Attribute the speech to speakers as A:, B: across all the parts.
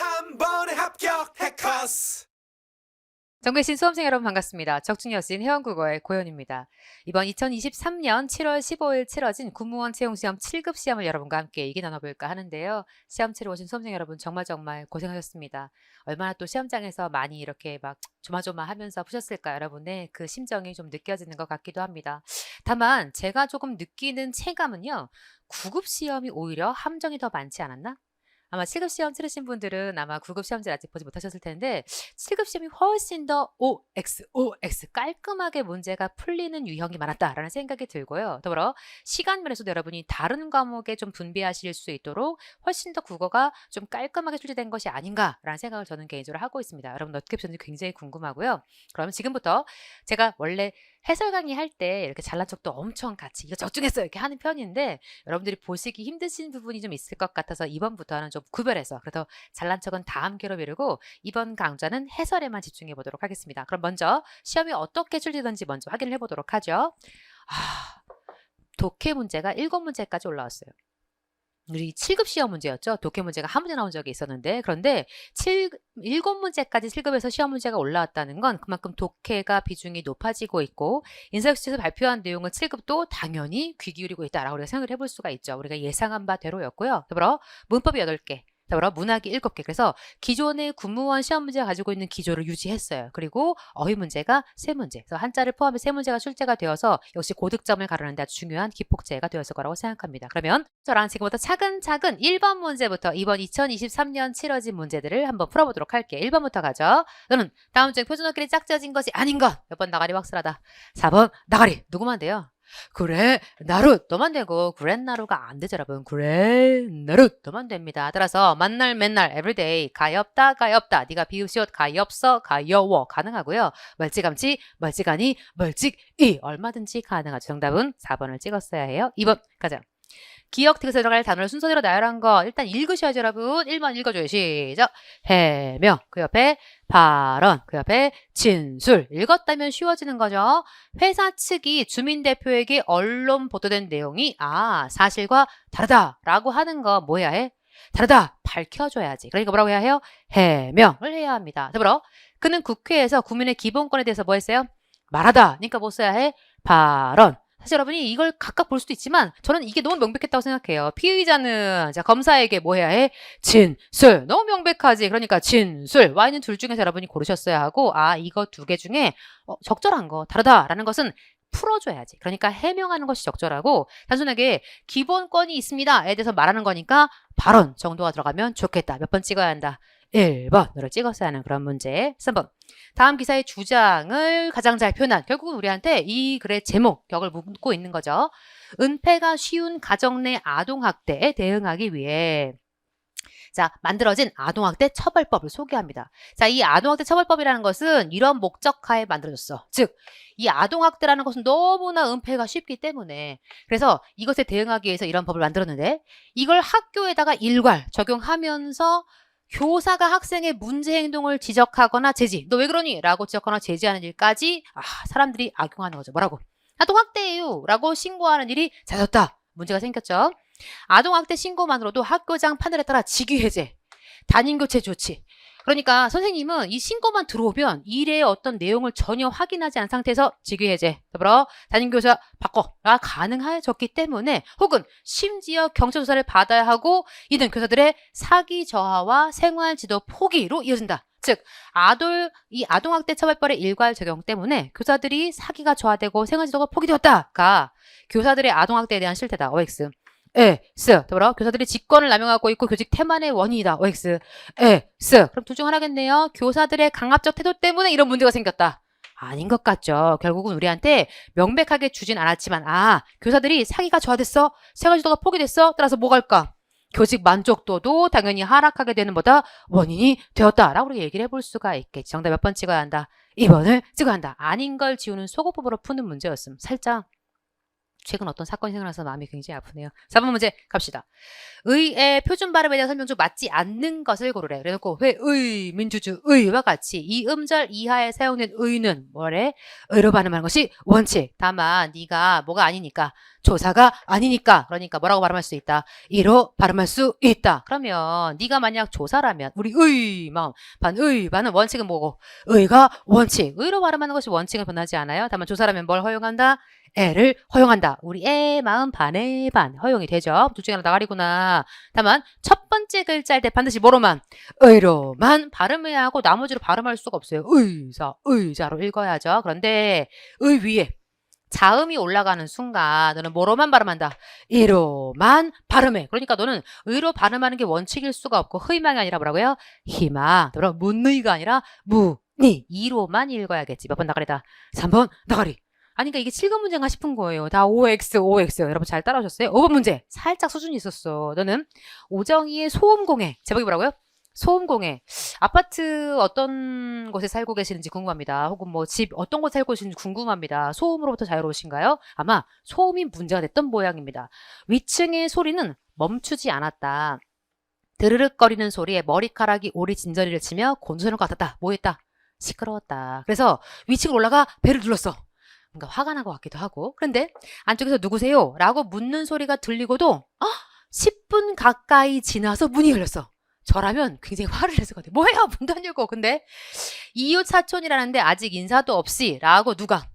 A: 한 번에 합격 해커스.
B: 전국의 수험생 여러분 반갑습니다. 적중여신 회원국어의 고현입니다. 이번 2023년 7월 15일 치러진 구무원 채용시험 7급 시험을 여러분과 함께 얘기 나눠볼까 하는데요. 시험 치러 오신 수험생 여러분 정말 고생하셨습니다. 얼마나 또 시험장에서 많이 이렇게 막 조마조마하면서 푸셨을까 여러분의 그 심정이 좀 느껴지는 것 같기도 합니다. 다만 제가 조금 느끼는 체감은요. 9급 시험이 오히려 함정이 더 많지 않았나? 아마 7급 시험 치르신 분들은 아마 9급 시험지를 아직 보지 못하셨을 텐데 7급 시험이 훨씬 더 OX 깔끔하게 문제가 풀리는 유형이 많았다라는 생각이 들고요. 더불어 시간 면에서도 여러분이 다른 과목에 좀 분배하실 수 있도록 훨씬 더 국어가 좀 깔끔하게 출제된 것이 아닌가라는 생각을 저는 개인적으로 하고 있습니다. 여러분 어떻게 보셨는지 굉장히 궁금하고요. 그럼 지금부터 제가 원래 해설 강의 할 때 이렇게 잘난 척도 엄청 같이 이거 적중했어요 이렇게 하는 편인데 여러분들이 보시기 힘드신 부분이 좀 있을 것 같아서 이번부터는 좀 구별해서 그래서 잘난 척은 다음 기회로 미루고 이번 강좌는 해설에만 집중해 보도록 하겠습니다. 그럼 먼저 시험이 어떻게 출제되는지 먼저 확인을 해보도록 하죠. 독해 문제가 7문제까지 올라왔어요. 우리 7급 시험 문제였죠. 독해 문제가 한 문제 나온 적이 있었는데 그런데 7문제까지 7급에서 시험 문제가 올라왔다는 건 그만큼 독해가 비중이 높아지고 있고 인사혁신에서 발표한 내용은 7급도 당연히 귀 기울이고 있다라고 우리가 생각을 해볼 수가 있죠. 우리가 예상한 바대로였고요. 더불어 문법이 8개. 더불어 문학이 7개. 그래서 기존의 군무원 시험 문제가 가지고 있는 기조를 유지했어요. 그리고 어휘 문제가 3문제. 그래서 한자를 포함해 3문제가 출제가 되어서 역시 고득점을 가르는 데 아주 중요한 기폭제가 되었을 거라고 생각합니다. 그러면 저랑 지금부터 차근차근 1번 문제부터 이번 2023년 치러진 문제들을 한번 풀어보도록 할게요. 1번부터 가죠. 너는 다음 중 표준어끼리 짝지어진 것이 아닌 것. 몇 번 나가리 확실하다. 4번 나가리. 누구만 돼요? 그래 나루 너만 되고 그렛나루가 안 되죠 여러분. 그렛나루 너만 됩니다. 따라서 만날 맨날 everyday 가엾다 네가 비읍시옷 가엾어 가여워 가능하고요. 멀찌감치 멀찌가니 멀찍이 얼마든지 가능하죠. 정답은 4번을 찍었어야 해요. 2번 가자. 기억 틱에서 들어갈 단어를 순서대로 나열한 거 일단 읽으셔야죠 여러분. 1번 읽어줘요. 시작. 해명 그 옆에 발언 그 옆에 진술. 읽었다면 쉬워지는 거죠. 회사 측이 주민대표에게 언론 보도된 내용이 사실과 다르다라고 하는 거 뭐 해야 해? 다르다 밝혀줘야지. 그러니까 뭐라고 해야 해요? 해명을 해야 합니다. 더불어 그는 국회에서 국민의 기본권에 대해서 뭐 했어요? 말하다. 그러니까 뭐 써야 해? 발언. 사실 여러분이 이걸 각각 볼 수도 있지만 저는 이게 너무 명백했다고 생각해요. 피의자는 검사에게 뭐 해야 해? 진술. 너무 명백하지. 그러니까 진술. 와 있는 둘 중에서 여러분이 고르셨어야 하고 이거 2개 중에 적절한 거 다르다라는 것은 풀어줘야지. 그러니까 해명하는 것이 적절하고 단순하게 기본권이 있습니다에 대해서 말하는 거니까 발언 정도가 들어가면 좋겠다. 몇 번 찍어야 한다? 1번으로 찍었어야 하는 그런 문제. 3번. 다음 기사의 주장을 가장 잘 표현한 결국은 우리한테 이 글의 제목 격을 묻고 있는 거죠. 은폐가 쉬운 가정 내 아동학대에 대응하기 위해 만들어진 아동학대 처벌법을 소개합니다. 이 아동학대 처벌법이라는 것은 이런 목적하에 만들어졌어. 즉, 이 아동학대라는 것은 너무나 은폐가 쉽기 때문에 그래서 이것에 대응하기 위해서 이런 법을 만들었는데 이걸 학교에다가 일괄 적용하면서 교사가 학생의 문제 행동을 지적하거나 제지, 너 왜 그러니? 라고 지적하거나 제지하는 일까지 사람들이 악용하는 거죠. 뭐라고? 아동학대예요 라고 신고하는 일이 잦았다. 문제가 생겼죠. 아동학대 신고만으로도 학교장 판단에 따라 직위해제, 담임교체 조치. 그러니까 선생님은 이 신고만 들어오면 일의 어떤 내용을 전혀 확인하지 않은 상태에서 직위해제, 더불어 담임교사 바꿔가 가능해졌기 때문에 혹은 심지어 경찰조사를 받아야 하고 이등 교사들의 사기 저하와 생활지도 포기로 이어진다. 즉 이 아동학대 처벌법의 일괄 적용 때문에 교사들이 사기가 저하되고 생활지도가 포기되었다가 교사들의 아동학대에 대한 실태다. OX. 더불어 교사들이 직권을 남용하고 있고 교직 태만의 원인이다. OX. 그럼 둘 중 하나겠네요. 교사들의 강압적 태도 때문에 이런 문제가 생겼다. 아닌 것 같죠. 결국은 우리한테 명백하게 주진 않았지만 교사들이 사기가 저하됐어. 생활지도가 포기됐어. 따라서 뭐가 할까? 교직 만족도도 당연히 하락하게 되는 보다 원인이 되었다라고 우리가 얘기를 해볼 수가 있겠지. 정답 몇 번 찍어야 한다? 2번을 찍어야 한다. 아닌 걸 지우는 소거법으로 푸는 문제였음. 살짝 최근 어떤 사건이 생각나서 마음이 굉장히 아프네요. 4번 문제 갑시다. 의의 표준 발음에 대한 설명 중 맞지 않는 것을 고르래. 그래놓고 회의, 민주주, 의와 같이 이 음절 이하에 사용된 의는 뭐래? 의로 발음하는 것이 원칙. 다만 네가 뭐가 아니니까 조사가 아니니까 그러니까 뭐라고 발음할 수 있다? 이로 발음할 수 있다. 그러면 네가 만약 조사라면 우리 의, 마음, 반의, 반은 원칙은 뭐고? 의가 원칙. 의로 발음하는 것이 원칙은 변하지 않아요. 다만 조사라면 뭘 허용한다? 애를 허용한다. 우리 애, 마음, 반의 반 허용이 되죠. 둘 중에 하나 나가리구나. 다만 첫 번째 글자일 때 반드시 뭐로만? 의로만 발음해야 하고 나머지로 발음할 수가 없어요. 의자로 읽어야죠. 그런데 의 위에 자음이 올라가는 순간 너는 뭐로만 발음한다? 이로만 발음해. 그러니까 너는 의로 발음하는 게 원칙일 수가 없고 희망이 아니라 뭐라고요? 희망. 문의가 아니라 무니. 이로만 읽어야겠지. 몇 번 나가리다? 3번 나가리. 아니, 그러니까 이게 7급 문제인가 싶은 거예요. 다 OX. 여러분 잘 따라오셨어요? 5번 문제. 살짝 수준이 있었어. 너는 오정희의 소음공해. 제목이 뭐라고요? 소음공해. 아파트 어떤 곳에 살고 계시는지 궁금합니다. 혹은 뭐 집 어떤 곳에 살고 계시는지 궁금합니다. 소음으로부터 자유로우신가요? 아마 소음이 문제가 됐던 모양입니다. 위층의 소리는 멈추지 않았다. 드르륵거리는 소리에 머리카락이 오리 진저리를 치며 곤두서는 것 같았다. 뭐 했다? 시끄러웠다. 그래서 위층을 올라가 벨을 눌렀어. 뭔가 화가 난 것 같기도 하고. 그런데 안쪽에서 누구세요? 라고 묻는 소리가 들리고도 10분 가까이 지나서 문이 열렸어. 저라면 굉장히 화를 냈을 것 같아요. 뭐야? 문도 안 열고. 근데 이웃 사촌이라는데 아직 인사도 없이 라고 누가?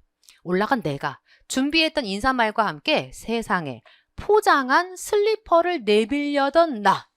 B: 올라간 내가 준비했던 인사말과 함께 세상에 포장한 슬리퍼를 내밀려던 나.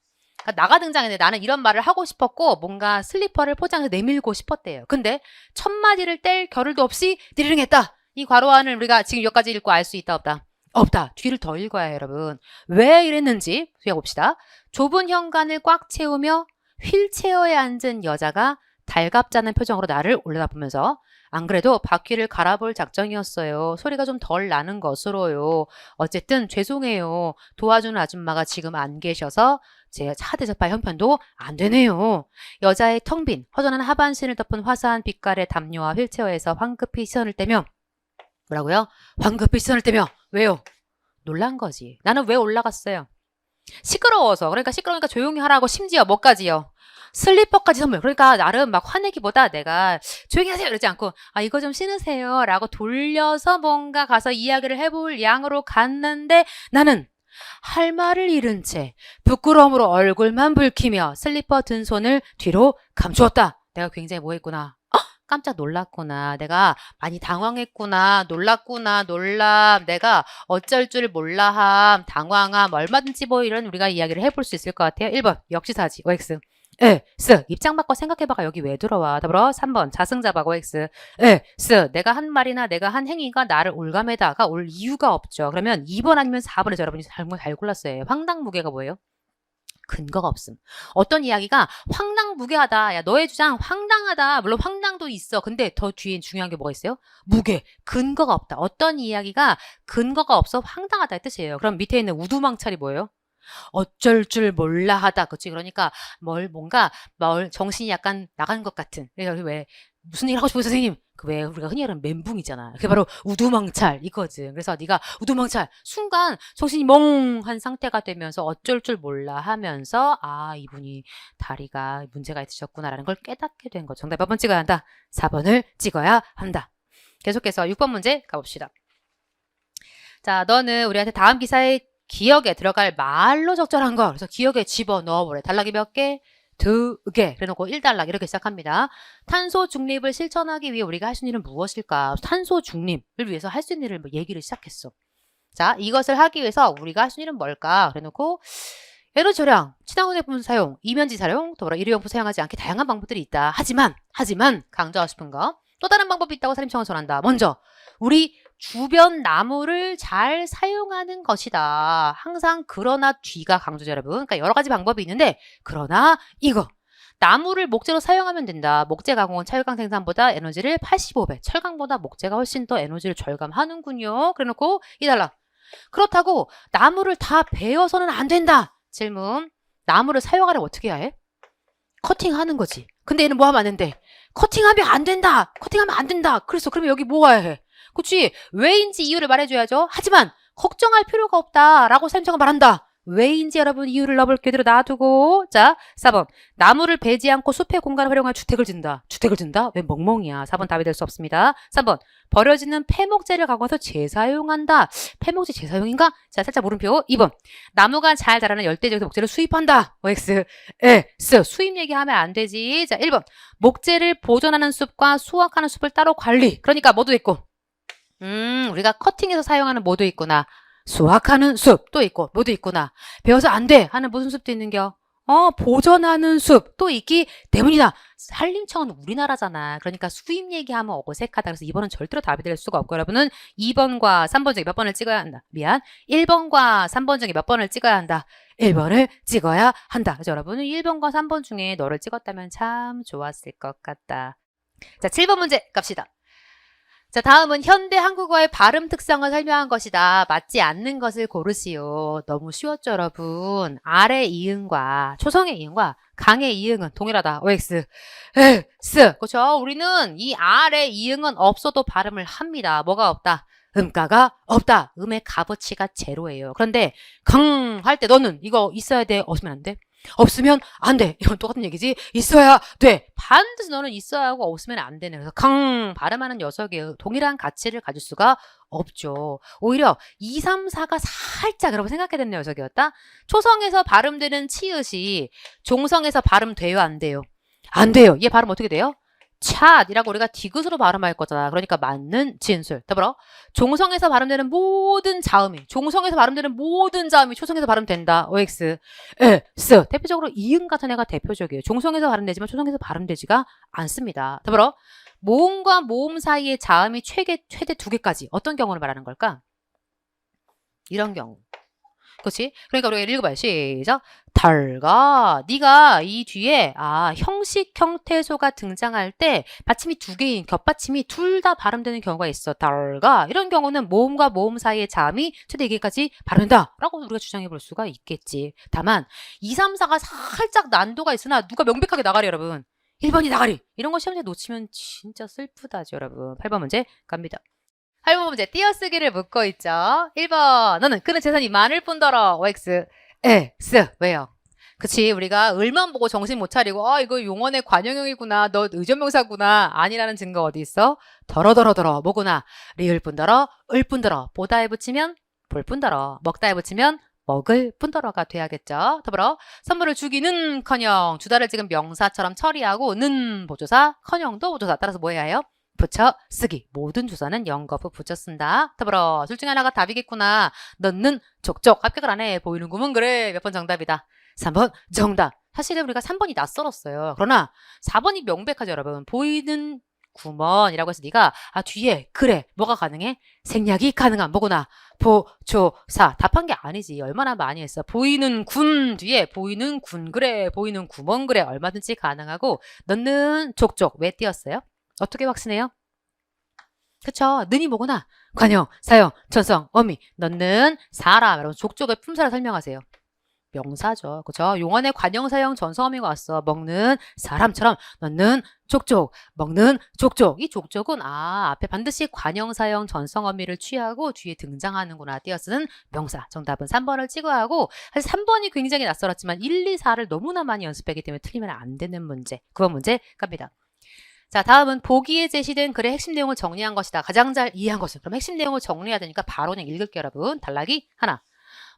B: 그러니까 나가 등장했는데 나는 이런 말을 하고 싶었고 뭔가 슬리퍼를 포장해서 내밀고 싶었대요. 근데 첫 마디를 뗄 겨를도 없이 디르릉했다. 이 괄호안을 우리가 지금 여기까지 읽고 알 수 있다 없다? 없다. 뒤를 더 읽어야 해요, 여러분. 왜 이랬는지 봅시다. 좁은 현관을 꽉 채우며 휠체어에 앉은 여자가 달갑잖은 표정으로 나를 올려다보면서 안 그래도 바퀴를 갈아볼 작정이었어요. 소리가 좀 덜 나는 것으로요. 어쨌든 죄송해요. 도와주는 아줌마가 지금 안 계셔서 제 차 대접할 형편도 안 되네요. 여자의 텅 빈 허전한 하반신을 덮은 화사한 빛깔의 담요와 휠체어에서 황급히 시선을 떼며 뭐라고요? 황급히 시선을 떼며 왜요? 놀란 거지. 나는 왜 올라갔어요? 시끄러워서. 그러니까 시끄러우니까 조용히 하라고 심지어 뭐까지요? 슬리퍼까지 선물. 그러니까 나름 막 화내기보다 내가 조용히 하세요 이러지 않고 이거 좀 신으세요 라고 돌려서 뭔가 가서 이야기를 해볼 양으로 갔는데 나는 할 말을 잃은 채 부끄러움으로 얼굴만 붉히며 슬리퍼 든 손을 뒤로 감추었다. 내가 굉장히 뭐 했구나. 깜짝 놀랐구나. 내가 많이 당황했구나. 놀랐구나. 놀람. 내가 어쩔 줄 몰라함. 당황함. 얼마든지 뭐 이런 우리가 이야기를 해볼 수 있을 것 같아요. 1번 역시사지. OX. 입장 바꿔 생각해봐가 여기 왜 들어와? 더불어 3번 자승자박 OX. 내가 한 말이나 내가 한 행위가 나를 올감에다가 올 이유가 없죠. 그러면 2번 아니면 4번에서 여러분이 잘 골랐어요. 황당무계가 뭐예요? 근거가 없음. 어떤 이야기가 황당무계하다. 야, 너의 주장 황당하다. 물론 황당도 있어. 근데 더 뒤에 중요한 게 뭐가 있어요? 무계. 근거가 없다. 어떤 이야기가 근거가 없어 황당하다의 뜻이에요. 그럼 밑에 있는 우두망찰이 뭐예요? 어쩔 줄 몰라 하다. 그치? 그러니까 뭔가 정신이 약간 나간 것 같은. 그래서 왜 무슨 일 하고 싶어요, 선생님? 왜 우리가 흔히 말하는 멘붕이잖아. 그게 바로 우두망찰 이거지. 그래서 네가 우두망찰 순간 정신이 멍한 상태가 되면서 어쩔 줄 몰라 하면서 이분이 다리가 문제가 있으셨구나라는 걸 깨닫게 된 거죠. 정답 몇 번 찍어야 한다? 4번을 찍어야 한다. 계속해서 6번 문제 가봅시다. 자, 너는 우리한테 다음 기사에 기억에 들어갈 말로 적절한 거. 그래서 기억에 집어넣어보래. 단락이 몇 개? 2개. 그래놓고 1단락 이렇게 시작합니다. 탄소 중립을 실천하기 위해 우리가 할 수 있는 일은 무엇일까? 탄소 중립을 위해서 할 수 있는 일을 얘기를 시작했어. 자, 이것을 하기 위해서 우리가 할 수 있는 일은 뭘까? 그래놓고 에너지 절약, 친환경 제품 사용, 이면지 사용, 더불어 일회용품 사용하지 않게 다양한 방법들이 있다. 하지만 강조하고 싶은 거. 또 다른 방법이 있다고 사립청은 전한다. 먼저 우리 주변 나무를 잘 사용하는 것이다. 항상 그러나 뒤가 강조죠, 여러분. 그러니까 여러 가지 방법이 있는데 그러나 이거. 나무를 목재로 사용하면 된다. 목재 가공은 철강 생산보다 에너지를 85배. 철강보다 목재가 훨씬 더 에너지를 절감하는군요. 그래놓고 이달라. 그렇다고 나무를 다 베어서는 안 된다. 질문. 나무를 사용하려면 어떻게 해야 해? 커팅하는 거지. 근데 얘는 뭐 하면 안 된대? 커팅하면 안 된다. 커팅하면 안 된다. 그래서 그러면 여기 뭐 해야 해? 그치? 왜인지 이유를 말해줘야죠. 하지만 걱정할 필요가 없다라고 선생님처럼 말한다. 왜인지 여러분 이유를 그대로 놔두고. 자, 4번. 나무를 베지 않고 숲의 공간을 활용하여 주택을 짓는다. 주택을 짓는다? 왜 멍멍이야. 4번 답이 될 수 없습니다. 3번. 버려지는 폐목재를 가공해서 재사용한다. 폐목재 재사용인가? 자, 살짝 물음표. 2번. 나무가 잘 자라는 열대지역에서 목재를 수입한다. OX. S. 수입 얘기하면 안 되지. 자, 1번. 목재를 보존하는 숲과 수확하는 숲을 따로 관리. 그러니까 뭐도 있고. 우리가 커팅해서 사용하는 뭐도 있구나. 수확하는 숲도 있고 뭐도 있구나. 배워서 안 돼 하는 무슨 숲도 있는겨? 보존하는 숲도 있기 때문이다. 산림청은 우리나라잖아. 그러니까 수입 얘기하면 어색하다. 그래서 2번은 절대로 답이 될 수가 없고 여러분은 2번과 3번 중에 몇 번을 찍어야 한다. 미안. 1번과 3번 중에 몇 번을 찍어야 한다. 1번을 찍어야 한다. 그래서 여러분은 1번과 3번 중에 너를 찍었다면 참 좋았을 것 같다. 자, 7번 문제 갑시다. 자, 다음은 현대 한국어의 발음 특성을 설명한 것이다. 맞지 않는 것을 고르시오. 너무 쉬웠죠, 여러분. 아래 이응과 초성의 이응과 강의 이응은 동일하다. OX, S. 그렇죠? 우리는 이 아래 이응은 없어도 발음을 합니다. 뭐가 없다? 음가가 없다. 음의 값어치가 제로예요. 그런데 강 할 때 너는 이거 있어야 돼. 없으면 안 돼. 없으면 안 돼. 이건 똑같은 얘기지. 있어야 돼. 반드시 너는 있어야 하고 없으면 안 되네. 그래서 강 발음하는 녀석의 동일한 가치를 가질 수가 없죠. 오히려 2, 3, 4가 살짝 여러분 생각해야 되는 녀석이었다. 초성에서 발음되는 치읓이 종성에서 발음돼요? 안 돼요? 안 돼요. 얘 발음 어떻게 돼요? 찻이라고 우리가 디귿으로 발음할 거잖아. 그러니까 맞는 진술. 더불어 종성에서 발음되는 모든 자음이 초성에서 발음된다. OX, S. 대표적으로 이응 같은 애가 대표적이에요. 종성에서 발음되지만 초성에서 발음되지가 않습니다. 더불어 모음과 모음 사이의 자음이 최대 2개까지. 어떤 경우를 말하는 걸까? 이런 경우. 그렇지? 그러니까 우리가 읽어봐요. 시작. 달가. 네가 이 뒤에 형식 형태소가 등장할 때 받침이 2개인 겹받침이 둘 다 발음되는 경우가 있어. 달가. 이런 경우는 모음과 모음 사이의 자음이 최대 2개까지 발음된다 라고 우리가 주장해 볼 수가 있겠지. 다만 2, 3, 4가 살짝 난도가 있으나 누가 명백하게 나가리 여러분. 1번이 나가리. 이런 거 시험지에 놓치면 진짜 슬프다죠 여러분. 8번 문제 갑니다. 8번 문제 띄어쓰기를 묻고 있죠. 1번 너는 그는 재산이 많을 뿐더러 OX, S. 왜요? 그치 우리가 을만 보고 정신 못 차리고 이거 용언의 관형형이구나 너 의존명사구나 아니라는 증거 어디 있어? 더러더러더러 뭐구나 리을 뿐더러 을 뿐더러 보다에 붙이면 볼 뿐더러 먹다에 붙이면 먹을 뿐더러가 돼야겠죠. 더불어 선물을 주기는커녕 주다를 지금 명사처럼 처리하고 는 보조사 커녕도 보조사 따라서 뭐 해야 해요? 붙여 쓰기. 모든 주사는 영거부 붙여 쓴다. 더불어 둘 중에 하나가 답이겠구나. 너는 족족 합격을 안 해. 보이는 구문 그래. 몇 번 정답이다. 3번 정답. 사실은 우리가 3번이 낯설었어요. 그러나 4번이 명백하죠 여러분. 보이는 구먼이라고 해서 네가 뒤에 그래 뭐가 가능해? 생략이 가능한 뭐구나. 보조사. 답한 게 아니지. 얼마나 많이 했어. 보이는 군 뒤에 보이는 군 그래 보이는 구먼 그래 얼마든지 가능하고 너는 족족. 왜 띄었어요? 어떻게 확신해요? 그쵸? 는이 뭐구나? 관형, 사형, 전성, 어미. 너는 사람. 여러분 족족의 품사를 설명하세요. 명사죠. 그쵸? 용언의 관형, 사형, 전성, 어미가 왔어. 먹는 사람처럼 너는 족족, 먹는 족족. 이 족족은 앞에 반드시 관형, 사형, 전성, 어미를 취하고 뒤에 등장하는구나. 띄어쓰는 명사. 정답은 3번을 찍어야 하고 사실 3번이 굉장히 낯설었지만 1, 2, 4를 너무나 많이 연습했기 때문에 틀리면 안 되는 문제. 9번 문제 갑니다. 자, 다음은 보기에 제시된 글의 핵심 내용을 정리한 것이다. 가장 잘 이해한 것은. 그럼 핵심 내용을 정리해야 되니까 바로 그냥 읽을게요, 여러분. 단락이 하나.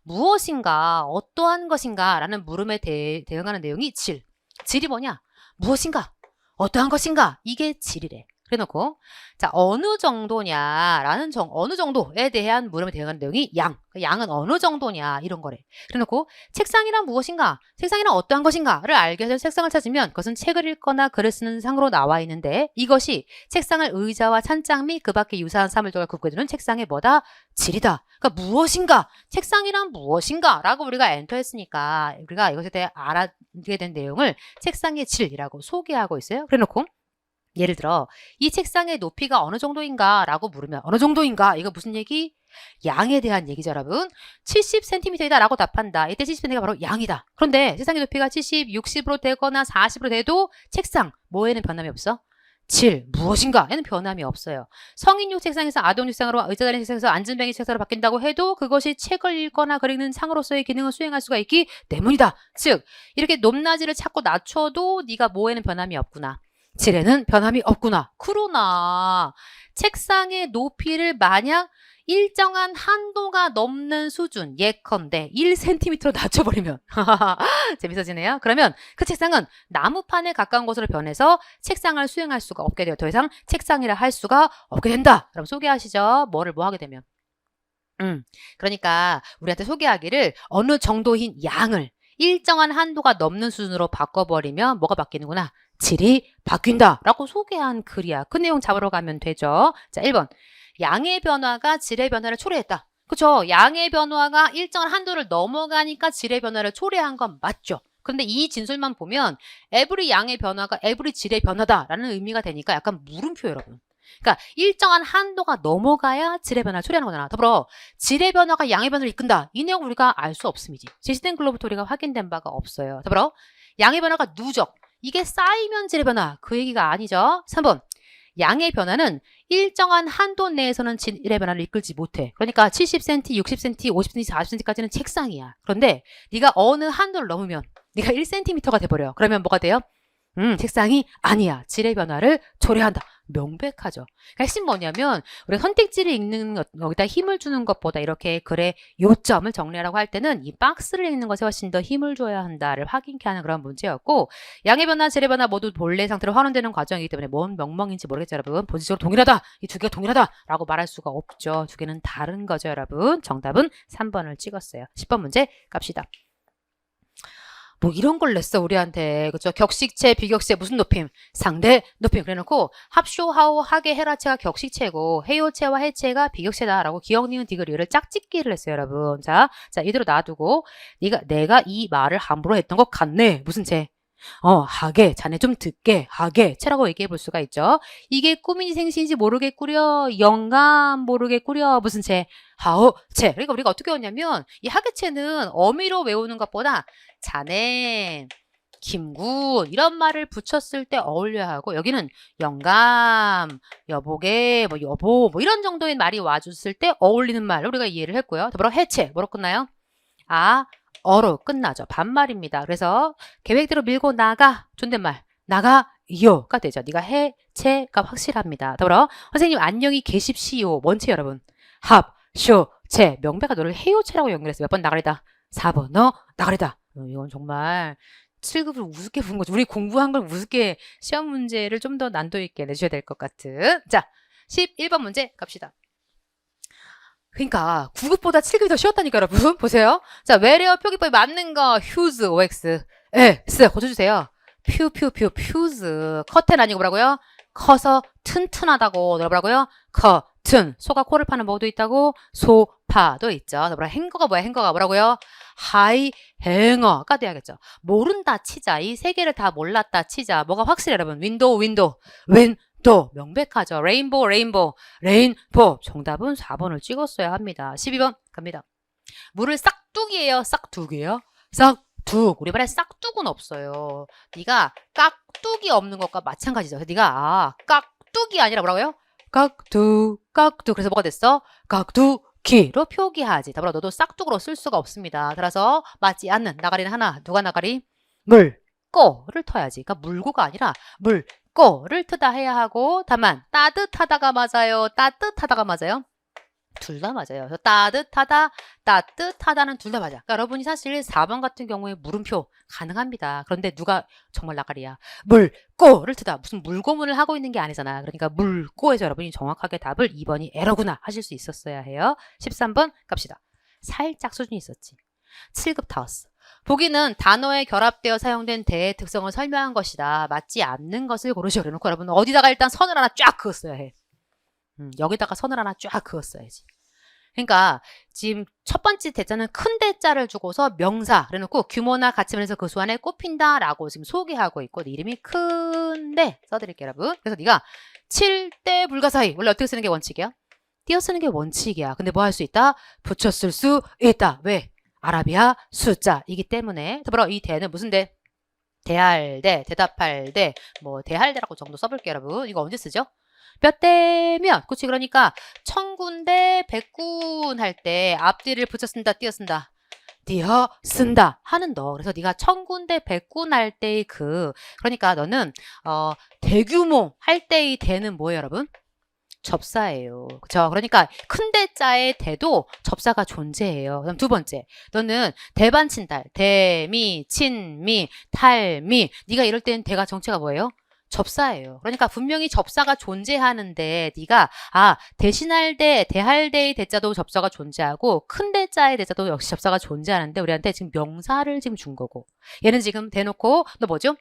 B: 무엇인가, 어떠한 것인가 라는 물음에 대응하는 내용이 질. 질이 뭐냐? 무엇인가, 어떠한 것인가. 이게 질이래. 그래놓고 자 어느 정도냐라는 어느 정도에 대한 물음에 대응하는 내용이 양. 양은 어느 정도냐 이런 거래. 그래놓고 책상이란 무엇인가, 책상이란 어떠한 것인가를 알기 위해서 책상을 찾으면 그것은 책을 읽거나 글을 쓰는 상으로 나와 있는데 이것이 책상을 의자와 찬장 및 그 밖의 유사한 사물들과 굽게두는 책상의 뭐다? 질이다. 그러니까 무엇인가, 책상이란 무엇인가 라고 우리가 엔터했으니까 우리가 이것에 대해 알아게 된 내용을 책상의 질이라고 소개하고 있어요. 그래놓고 예를 들어 이 책상의 높이가 어느 정도인가 라고 물으면 어느 정도인가 이거 무슨 얘기? 양에 대한 얘기죠 여러분. 70cm이다 라고 답한다. 이때 70cm가 바로 양이다. 그런데 책상의 높이가 70, 60으로 되거나 40으로 돼도 책상 뭐에는 변함이 없어? 질 무엇인가에는 변함이 없어요. 성인용 책상에서 아동용 책상으로 의자 다리는 책상에서 앉은뱅이 책상으로 바뀐다고 해도 그것이 책을 읽거나 그리는 상으로서의 기능을 수행할 수가 있기 때문이다. 즉 이렇게 높낮이를 자꾸 낮춰도 네가 뭐에는 변함이 없구나. 질에는 변함이 없구나. 그러나 책상의 높이를 만약 일정한 한도가 넘는 수준, 예컨대 1cm로 낮춰버리면 재밌어지네요. 그러면 그 책상은 나무판에 가까운 곳으로 변해서 책상을 수행할 수가 없게 돼요. 더 이상 책상이라 할 수가 없게 된다. 그럼 소개하시죠. 뭐를 뭐 하게 되면. 그러니까 우리한테 소개하기를 어느 정도인 양을 일정한 한도가 넘는 수준으로 바꿔버리면 뭐가 바뀌는구나. 질이 바뀐다 라고 소개한 글이야. 그 내용 잡으러 가면 되죠. 자, 1번. 양의 변화가 질의 변화를 초래했다. 그쵸? 양의 변화가 일정한 한도를 넘어가니까 질의 변화를 초래한 건 맞죠. 그런데 이 진술만 보면 every 양의 변화가 every 질의 변화다라는 의미가 되니까 약간 물음표 여러분. 그러니까 일정한 한도가 넘어가야 질의 변화를 초래하는 거잖아. 더불어 질의 변화가 양의 변화를 이끈다. 이 내용 우리가 알 수 없음이지. 제시된 글로부터 우리가 확인된 바가 없어요. 더불어 양의 변화가 누적. 이게 쌓이면 질의 변화. 그 얘기가 아니죠. 3번. 양의 변화는 일정한 한도 내에서는 질의 변화를 이끌지 못해. 그러니까 70cm, 60cm, 50cm, 40cm까지는 책상이야. 그런데 네가 어느 한도를 넘으면 네가 1cm가 돼버려. 그러면 뭐가 돼요? 책상이 아니야. 질의 변화를 초래한다. 명백하죠. 그러니까 핵심 뭐냐면 우리가 선택지를 읽는 여기다 힘을 주는 것보다 이렇게 글의 요점을 정리하라고 할 때는 이 박스를 읽는 것에 훨씬 더 힘을 줘야 한다를 확인케 하는 그런 문제였고 양의 변화, 질의 변화 모두 본래 상태로 환원되는 과정이기 때문에 뭔 명명인지 모르겠죠 여러분. 본질적으로 동일하다. 이 두 개가 동일하다라고 말할 수가 없죠. 두 개는 다른 거죠 여러분. 정답은 3번을 찍었어요. 10번 문제 갑시다. 뭐 이런 걸 냈어 우리한테. 그쵸? 격식체, 비격식체 무슨 높임? 상대 높임. 그래놓고 합쇼, 하오, 하게, 헤라체가 격식체고 해요체와 해체가 비격체다라고 기억, 니은, 디귿, 를 짝짓기를 했어요 여러분. 자 이대로 놔두고 내가 이 말을 함부로 했던 것 같네. 무슨 체? 하게, 자네 좀 듣게, 하게, 체라고 얘기해 볼 수가 있죠. 이게 꿈인지 생시인지 모르겠구려, 영감 모르겠구려, 무슨 체? 하오, 체. 그러니까 우리가 어떻게 외웠냐면, 이 하게체는 어미로 외우는 것보다 자네, 김군, 이런 말을 붙였을 때 어울려야 하고, 여기는 영감, 여보게, 뭐 여보, 뭐 이런 정도의 말이 와줬을 때 어울리는 말로 우리가 이해를 했고요. 더불어 해체, 뭐로 끝나요? 어로 끝나죠. 반말입니다. 그래서 계획대로 밀고 나가 존댓말 나가요가 되죠. 네가 해체가 확실합니다. 더불어 선생님 안녕히 계십시오. 뭔체 여러분? 합쇼체 명백한 너를 해요체라고 연결했어요. 몇 번 나가리다? 4번 너 나가리다. 이건 정말 7급을 우습게 본 거죠. 우리 공부한 걸 우습게 시험 문제를 좀 더 난도 있게 내주셔야 될 것 같은. 자 11번 문제 갑시다. 그러니까 9급보다 7급이 더 쉬웠다니까 여러분. 보세요. 자, 외래어 표기법에 맞는 거 휴즈, OX, S 고쳐주세요. 퓨즈. 커튼 아니고 뭐라고요? 커서 튼튼하다고. 뭐라고요? 커튼. 소가 코를 파는 뭐도 있다고? 소파도 있죠. 뭐라 행거가 뭐야? 행거가 뭐라고요? 하이 행어가 돼야겠죠. 모른다 치자. 이 세 개를 다 몰랐다 치자. 뭐가 확실해 여러분? 윈도우. 또 명백하죠. 레인보. 정답은 4번을 찍었어야 합니다. 12번 갑니다. 물을 싹둑이에요. 싹둑이에요. 싹둑. 우리 말에 싹둑은 없어요. 네가 깍둑이 없는 것과 마찬가지죠. 그래서 네가 깍둑이 아니라 뭐라고요? 깍둑. 그래서 뭐가 됐어? 깍둑이로 표기하지. 더불어 너도 싹둑으로 쓸 수가 없습니다. 따라서 맞지 않는 나가리는 하나. 누가 나가리? 물꼬를 터야지. 그러니까 물고가 아니라 물꼬를 트다 해야 하고 다만 따뜻하다가 맞아요. 따뜻하다가 맞아요. 둘 다 맞아요. 그래서 따뜻하다는 둘 다 맞아. 그러니까 여러분이 사실 4번 같은 경우에 물음표 가능합니다. 그런데 누가 정말 나가리야. 물꼬를 트다. 무슨 물고문을 하고 있는 게 아니잖아. 그러니까 물꼬에서 여러분이 정확하게 답을 2번이 에러구나 하실 수 있었어야 해요. 13번 갑시다. 살짝 수준이 있었지. 7급 다 왔어. 보기는 단어에 결합되어 사용된 대의 특성을 설명한 것이다. 맞지 않는 것을 고르시오. 그래놓고 여러분 어디다가 일단 선을 하나 쫙 그었어야 해. 여기다가 선을 하나 쫙 그었어야지. 그러니까 지금 첫 번째 대자는 큰 대자를 주고서 명사 그래놓고 규모나 가치면에서 그 수 안에 꼽힌다 라고 지금 소개하고 있고 이름이 큰데 써드릴게요 여러분. 그래서 네가 7대 불가사의 원래 어떻게 쓰는 게 원칙이야? 띄어 쓰는 게 원칙이야. 근데 뭐 할 수 있다? 붙여 쓸 수 있다. 왜? 아라비아 숫자이기 때문에. 더불어 이 대는 무슨 대? 대할 대, 대답할 대, 뭐 대할 대라고 정도 써볼게요, 여러분. 이거 언제 쓰죠? 몇 대 몇. 그치? 그러니까 천군 대 백군 할 때 앞뒤를 붙여 쓴다, 띄어 쓴다. 띄어 쓴다 하는 너. 그래서 네가 천군 대 백군 할 때의 그러니까 너는 대규모 할 때의 대는 뭐예요, 여러분? 접사예요. 그쵸? 그러니까 큰 대자의 대도 접사가 존재해요. 그다음 두 번째, 너는 대반친달, 대미, 친미, 탈미. 네가 이럴 때는 대가 정체가 뭐예요? 접사예요. 그러니까 분명히 접사가 존재하는데 네가 대신할 대, 대할 대의 대자도 접사가 존재하고 큰 대자의 대자도 역시 접사가 존재하는데 우리한테 지금 명사를 지금 준 거고, 얘는 지금 대놓고 너 뭐죠?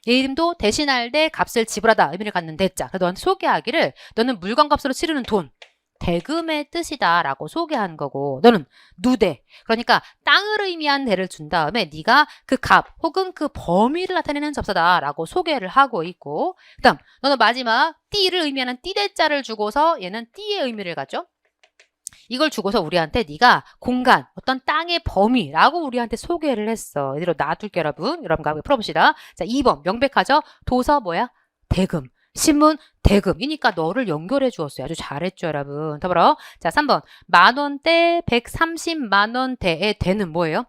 B: 얘 이름도 대신할 대 값을 지불하다 의미를 갖는 대자. 그래서 너한테 소개하기를 너는 물건값으로 치르는 돈, 대금의 뜻이다 라고 소개한 거고, 너는 누대, 그러니까 땅을 의미한 대를 준 다음에 네가 그 값 혹은 그 범위를 나타내는 접사다 라고 소개를 하고 있고, 그 다음 너는 마지막 띠를 의미하는 띠대자를 주고서 얘는 띠의 의미를 갖죠. 이걸 주고서 우리한테 네가 공간, 어떤 땅의 범위라고 우리한테 소개를 했어. 이대로 놔둘게 여러분. 여러분과 함께 풀어봅시다. 자, 2번 명백하죠? 도서 뭐야? 대금. 신문 대금이니까 너를 연결해 주었어요. 아주 잘했죠, 여러분. 더불어. 자, 3번 만원대 130만원대의 대는 뭐예요?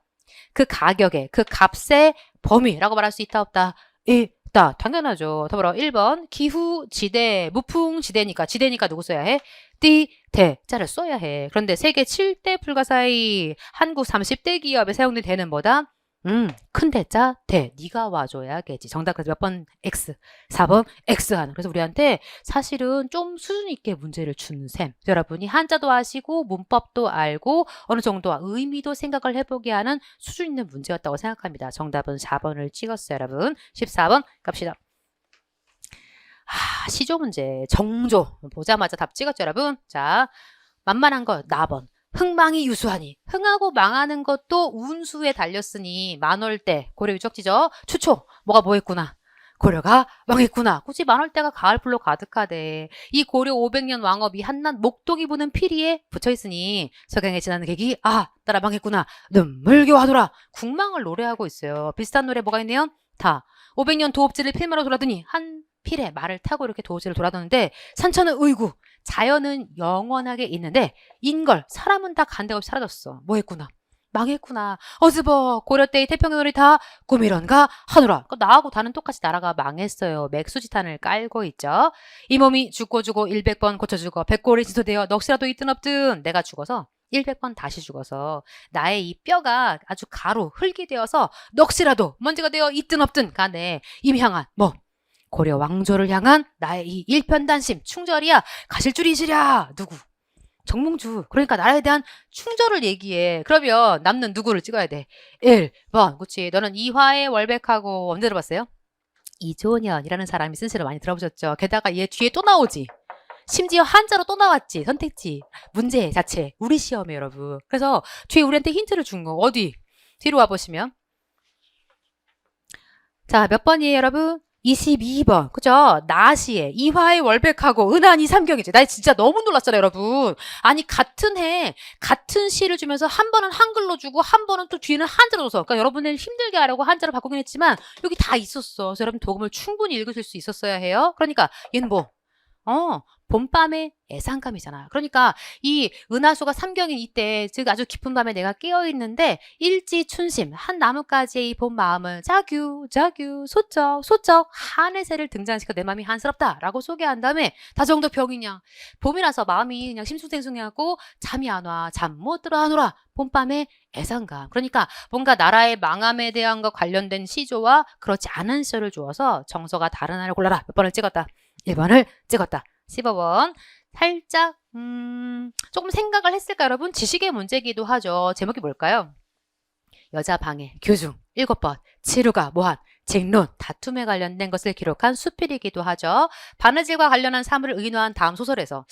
B: 그 가격의, 그 값의 범위라고 말할 수 있다, 없다? 있다. 당연하죠. 더불어 1번 기후 지대, 무풍 지대니까 누구 써야 해? 띠, 대, 자를 써야 해. 그런데 세계 7대 불가사의 한국 30대 기업에 사용된 대는 뭐다? 큰 대자, 대. 네가 와줘야겠지. 정답 그래서 몇 번 X, 4번 X 하는. 그래서 우리한테 사실은 좀 수준 있게 문제를 준 셈. 여러분이 한자도 아시고 문법도 알고 어느 정도 의미도 생각을 해보게 하는 수준 있는 문제였다고 생각합니다. 정답은 4번을 찍었어요, 여러분. 14번 갑시다. 시조 문제, 정조. 보자마자 답 찍었죠, 여러분. 자, 만만한 거, 나번. 흥망이 유수하니. 흥하고 망하는 것도 운수에 달렸으니, 만월대, 고려 유적지죠. 추초, 뭐가 뭐했구나. 고려가 망했구나. 굳이 만월대가 가을풀로 가득하대. 이 고려 500년 왕업이 한낱 목독이 부는 피리에 붙어있으니, 석양에 지나는 객이, 따라 망했구나. 눈물겨하더라. 국망을 노래하고 있어요. 비슷한 노래 뭐가 있네요? 다. 500년 도읍지를 필마로 돌아더니, 한 필에 말을 타고 이렇게 도읍지를 돌아도는데 산천은 의구, 자연은 영원하게 있는데 인걸, 사람은 다 간데없이 사라졌어. 뭐했구나. 망했구나. 어스버 고려 때의 태평양들이 다 꿈이런가 하노라. 나하고 다는 똑같이 나라가 망했어요. 맥수지탄을 깔고 있죠. 이 몸이 죽고 100번 고쳐 죽어 100골이 지소되어 넋이라도 있든 없든 내가 죽어서 100번 다시 죽어서 나의 이 뼈가 아주 가루, 흙이 되어서 넋이라도 먼지가 되어 있든 없든 간에 임향한 고려 왕조를 향한 나의 이 일편단심 충절이야. 가실 줄이 있으랴. 누구? 정몽주. 그러니까 나라에 대한 충절을 얘기해. 그러면 남는 누구를 찍어야 돼? 1번. 그치. 너는 이화에 월백하고 언제 들어봤어요? 이조년이라는 사람이 쓴 시를 많이 들어보셨죠? 게다가 얘 뒤에 또 나오지. 심지어 한자로 또 나왔지. 선택지. 문제 자체. 우리 시험에 여러분. 그래서 뒤에 우리한테 힌트를 준 거. 어디? 뒤로 와보시면. 자, 몇 번이에요, 여러분? 22번. 그죠? 나시에 이화에 월백하고 은하니 삼경이지. 나 진짜 너무 놀랐잖아요, 여러분. 아니, 같은 해, 같은 시를 주면서 한 번은 한글로 주고 한 번은 또 뒤에는 한자로 줘서. 그러니까 여러분을 힘들게 하려고 한자로 바꾸긴 했지만 여기 다 있었어. 그래서 여러분 도금을 충분히 읽으실 수 있었어야 해요. 그러니까 얘는 뭐? 봄밤의 애상감이잖아. 그러니까 이 은하수가 삼경인 이때, 즉 아주 깊은 밤에 내가 깨어있는데 일지춘심, 한 나뭇가지의 이 봄 마음을 자규 소쩍 한의 새를 등장시켜 내 마음이 한스럽다 라고 소개한 다음에 다 정도 병이냐. 봄이라서 마음이 그냥 심숭생숭해하고 잠이 안 와. 잠 못 들어 하노라. 봄밤의 애상감. 그러니까 뭔가 나라의 망함에 대한 것 관련된 시조와 그렇지 않은 시조를 주어서 정서가 다른 하나를 골라라. 몇 번을 찍었다? 1번을 찍었다. 15번. 살짝 조금 생각을 했을까 여러분? 지식의 문제기도 하죠. 제목이 뭘까요? 여자 방해, 교중, 7번, 치루가 모한, 쟁론, 다툼에 관련된 것을 기록한 수필이기도 하죠. 바느질과 관련한 사물을 의논한 다음 소설에서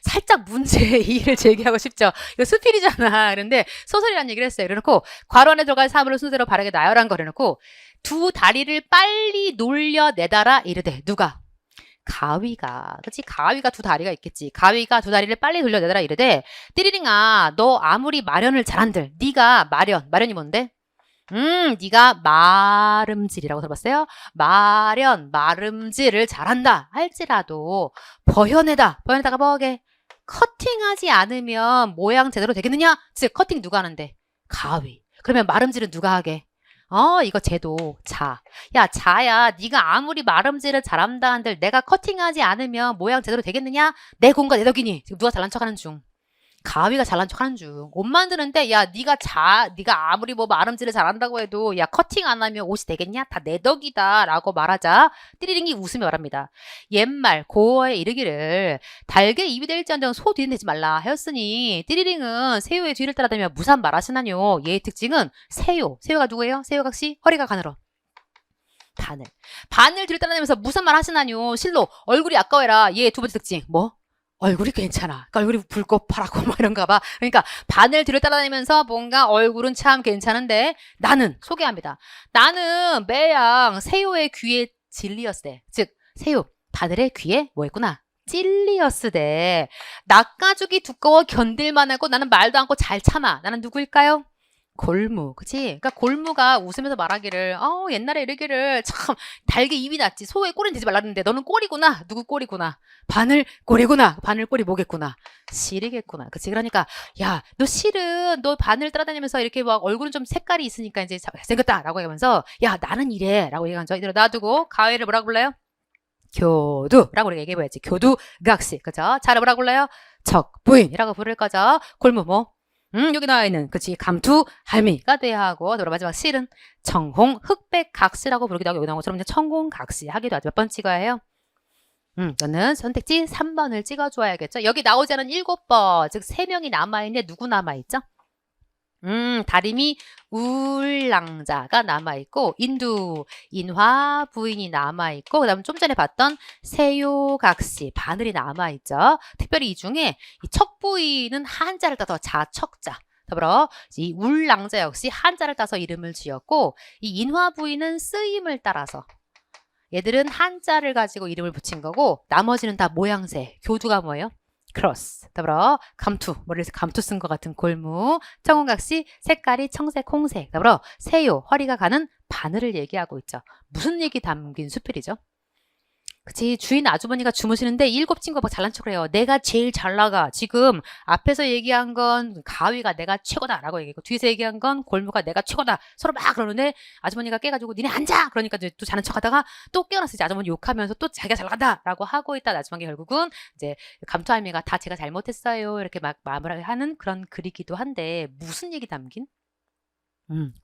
B: 살짝 문제의 이의를 제기하고 싶죠. 이거 수필이잖아. 그런데 소설이라는 얘기를 했어요. 그래놓고 괄호 안에 들어갈 사물을 순서대로 바르게 나열한 거 그래놓고 두 다리를 빨리 놀려내다라 이르되 누가? 가위가, 그치? 가위가 두 다리가 있겠지. 가위가 두 다리를 빨리 돌려내더라 이르되 띠리링아 너 아무리 마련을 잘한들 네가 마련이 뭔데? 네가 마름질이라고 들어봤어요? 마름질을 잘한다 할지라도 버현에다가 뭐하게? 커팅하지 않으면 모양 제대로 되겠느냐? 즉 커팅 누가 하는데? 가위. 그러면 마름질은 누가 하게? 이거 제도 자. 야 자야 네가 아무리 마름질을 잘한다 한들 내가 커팅하지 않으면 모양 제대로 되겠느냐? 내 공과 내 덕이니. 지금 누가 잘난 척하는 중? 가위가 잘난 척하는 중. 옷 만드는데 야 네가 아무리 뭐 마름질을 잘한다고 해도 야 커팅 안 하면 옷이 되겠냐? 다 내 덕이다 라고 말하자 띠리링이 웃으며 말합니다. 옛말 고어에 이르기를 달게 입이 될지언정 소 뒤는 대지 말라 하였으니 띠리링은 새우의 뒤를 따라다니며 무슨 말하시나뇨. 얘의 특징은 새우가 누구예요? 새우각시 허리가 가늘어. 바늘 뒤를 따라다니면서 무슨 말 하시나뇨. 실로 얼굴이 아까워라. 얘의 두 번째 특징 뭐? 얼굴이 괜찮아. 그러니까 얼굴이 붉고 파랗고 뭐 이런가 봐. 그러니까 바늘 뒤를 따라다니면서 뭔가 얼굴은 참 괜찮은데 나는 소개합니다. 나는 매양 새우의 귀에 진리였으되. 즉 새우 바늘의 귀에 뭐 했구나? 찔리었으되. 낯가죽이 두꺼워 견딜만하고 나는 말도 않고 잘 참아. 나는 누구일까요? 골무, 그치? 그러니까 골무가 웃으면서 말하기를, 옛날에 이러기를 참 달게 입이 났지. 소의 꼬리는 되지 말랐는데 너는 꼬리구나. 누구 꼬리구나. 바늘 꼬리구나. 바늘 꼬리 뭐겠구나. 실이겠구나. 그치? 그러니까 야, 너 실은 너 바늘 따라다니면서 이렇게 막 얼굴은 좀 색깔이 있으니까 이제 잘생겼다라고 하면서 야, 나는 이래라고 얘기하죠. 이대로 놔두고 가위를 뭐라고 불러요? 교두라고 우리가 얘기해봐야지. 교두각시, 그죠? 자를 뭐라고 불러요? 척부인이라고 부를 거죠. 골무 뭐? 여기 나와 있는, 그치, 감투, 할미가 돼야 하고, 또 마지막 실은 청홍, 흑백 각시라고 부르기도 하고, 여기 나온 것처럼 청홍 각시 하기도 하죠. 몇 번 찍어야 해요? 저는 선택지 3번을 찍어줘야겠죠. 여기 나오지 않은 7번, 즉 3명이 남아있는데 누구 남아있죠? 다리미 울랑자가 남아있고, 인화 부인이 남아있고, 그 다음 좀 전에 봤던 세요각시, 바늘이 남아있죠. 특별히 이 중에 이 척부인은 한자를 따서 자척자. 더불어 이 울랑자 역시 한자를 따서 이름을 지었고, 이 인화 부인은 쓰임을 따라서 얘들은 한자를 가지고 이름을 붙인 거고, 나머지는 다 모양새. 교두가 뭐예요? 크로스. 더불어 감투, 머리에서 감투 쓴 것 같은 골무, 청홍각시, 색깔이 청색, 홍색. 더불어 새요, 허리가 가는 바늘을 얘기하고 있죠. 무슨 얘기 담긴 수필이죠? 그치, 주인 아주머니가 주무시는데 일곱 친구가 막 잘난 척을 해요. 내가 제일 잘 나가. 지금 앞에서 얘기한 건 가위가 내가 최고다 라고 얘기했고, 뒤에서 얘기한 건 골무가 내가 최고다. 서로 막 그러는데 아주머니가 깨가지고 니네 앉아! 그러니까 이제 또 잘난 척 하다가 또 깨어났어. 이제 아주머니 욕하면서 또 자기가 잘 나간다 라고 하고 있다. 나중에 결국은 이제 감투할미가 다 제가 잘못했어요 이렇게 막 마무리를 하는 그런 글이기도 한데, 무슨 얘기 담긴?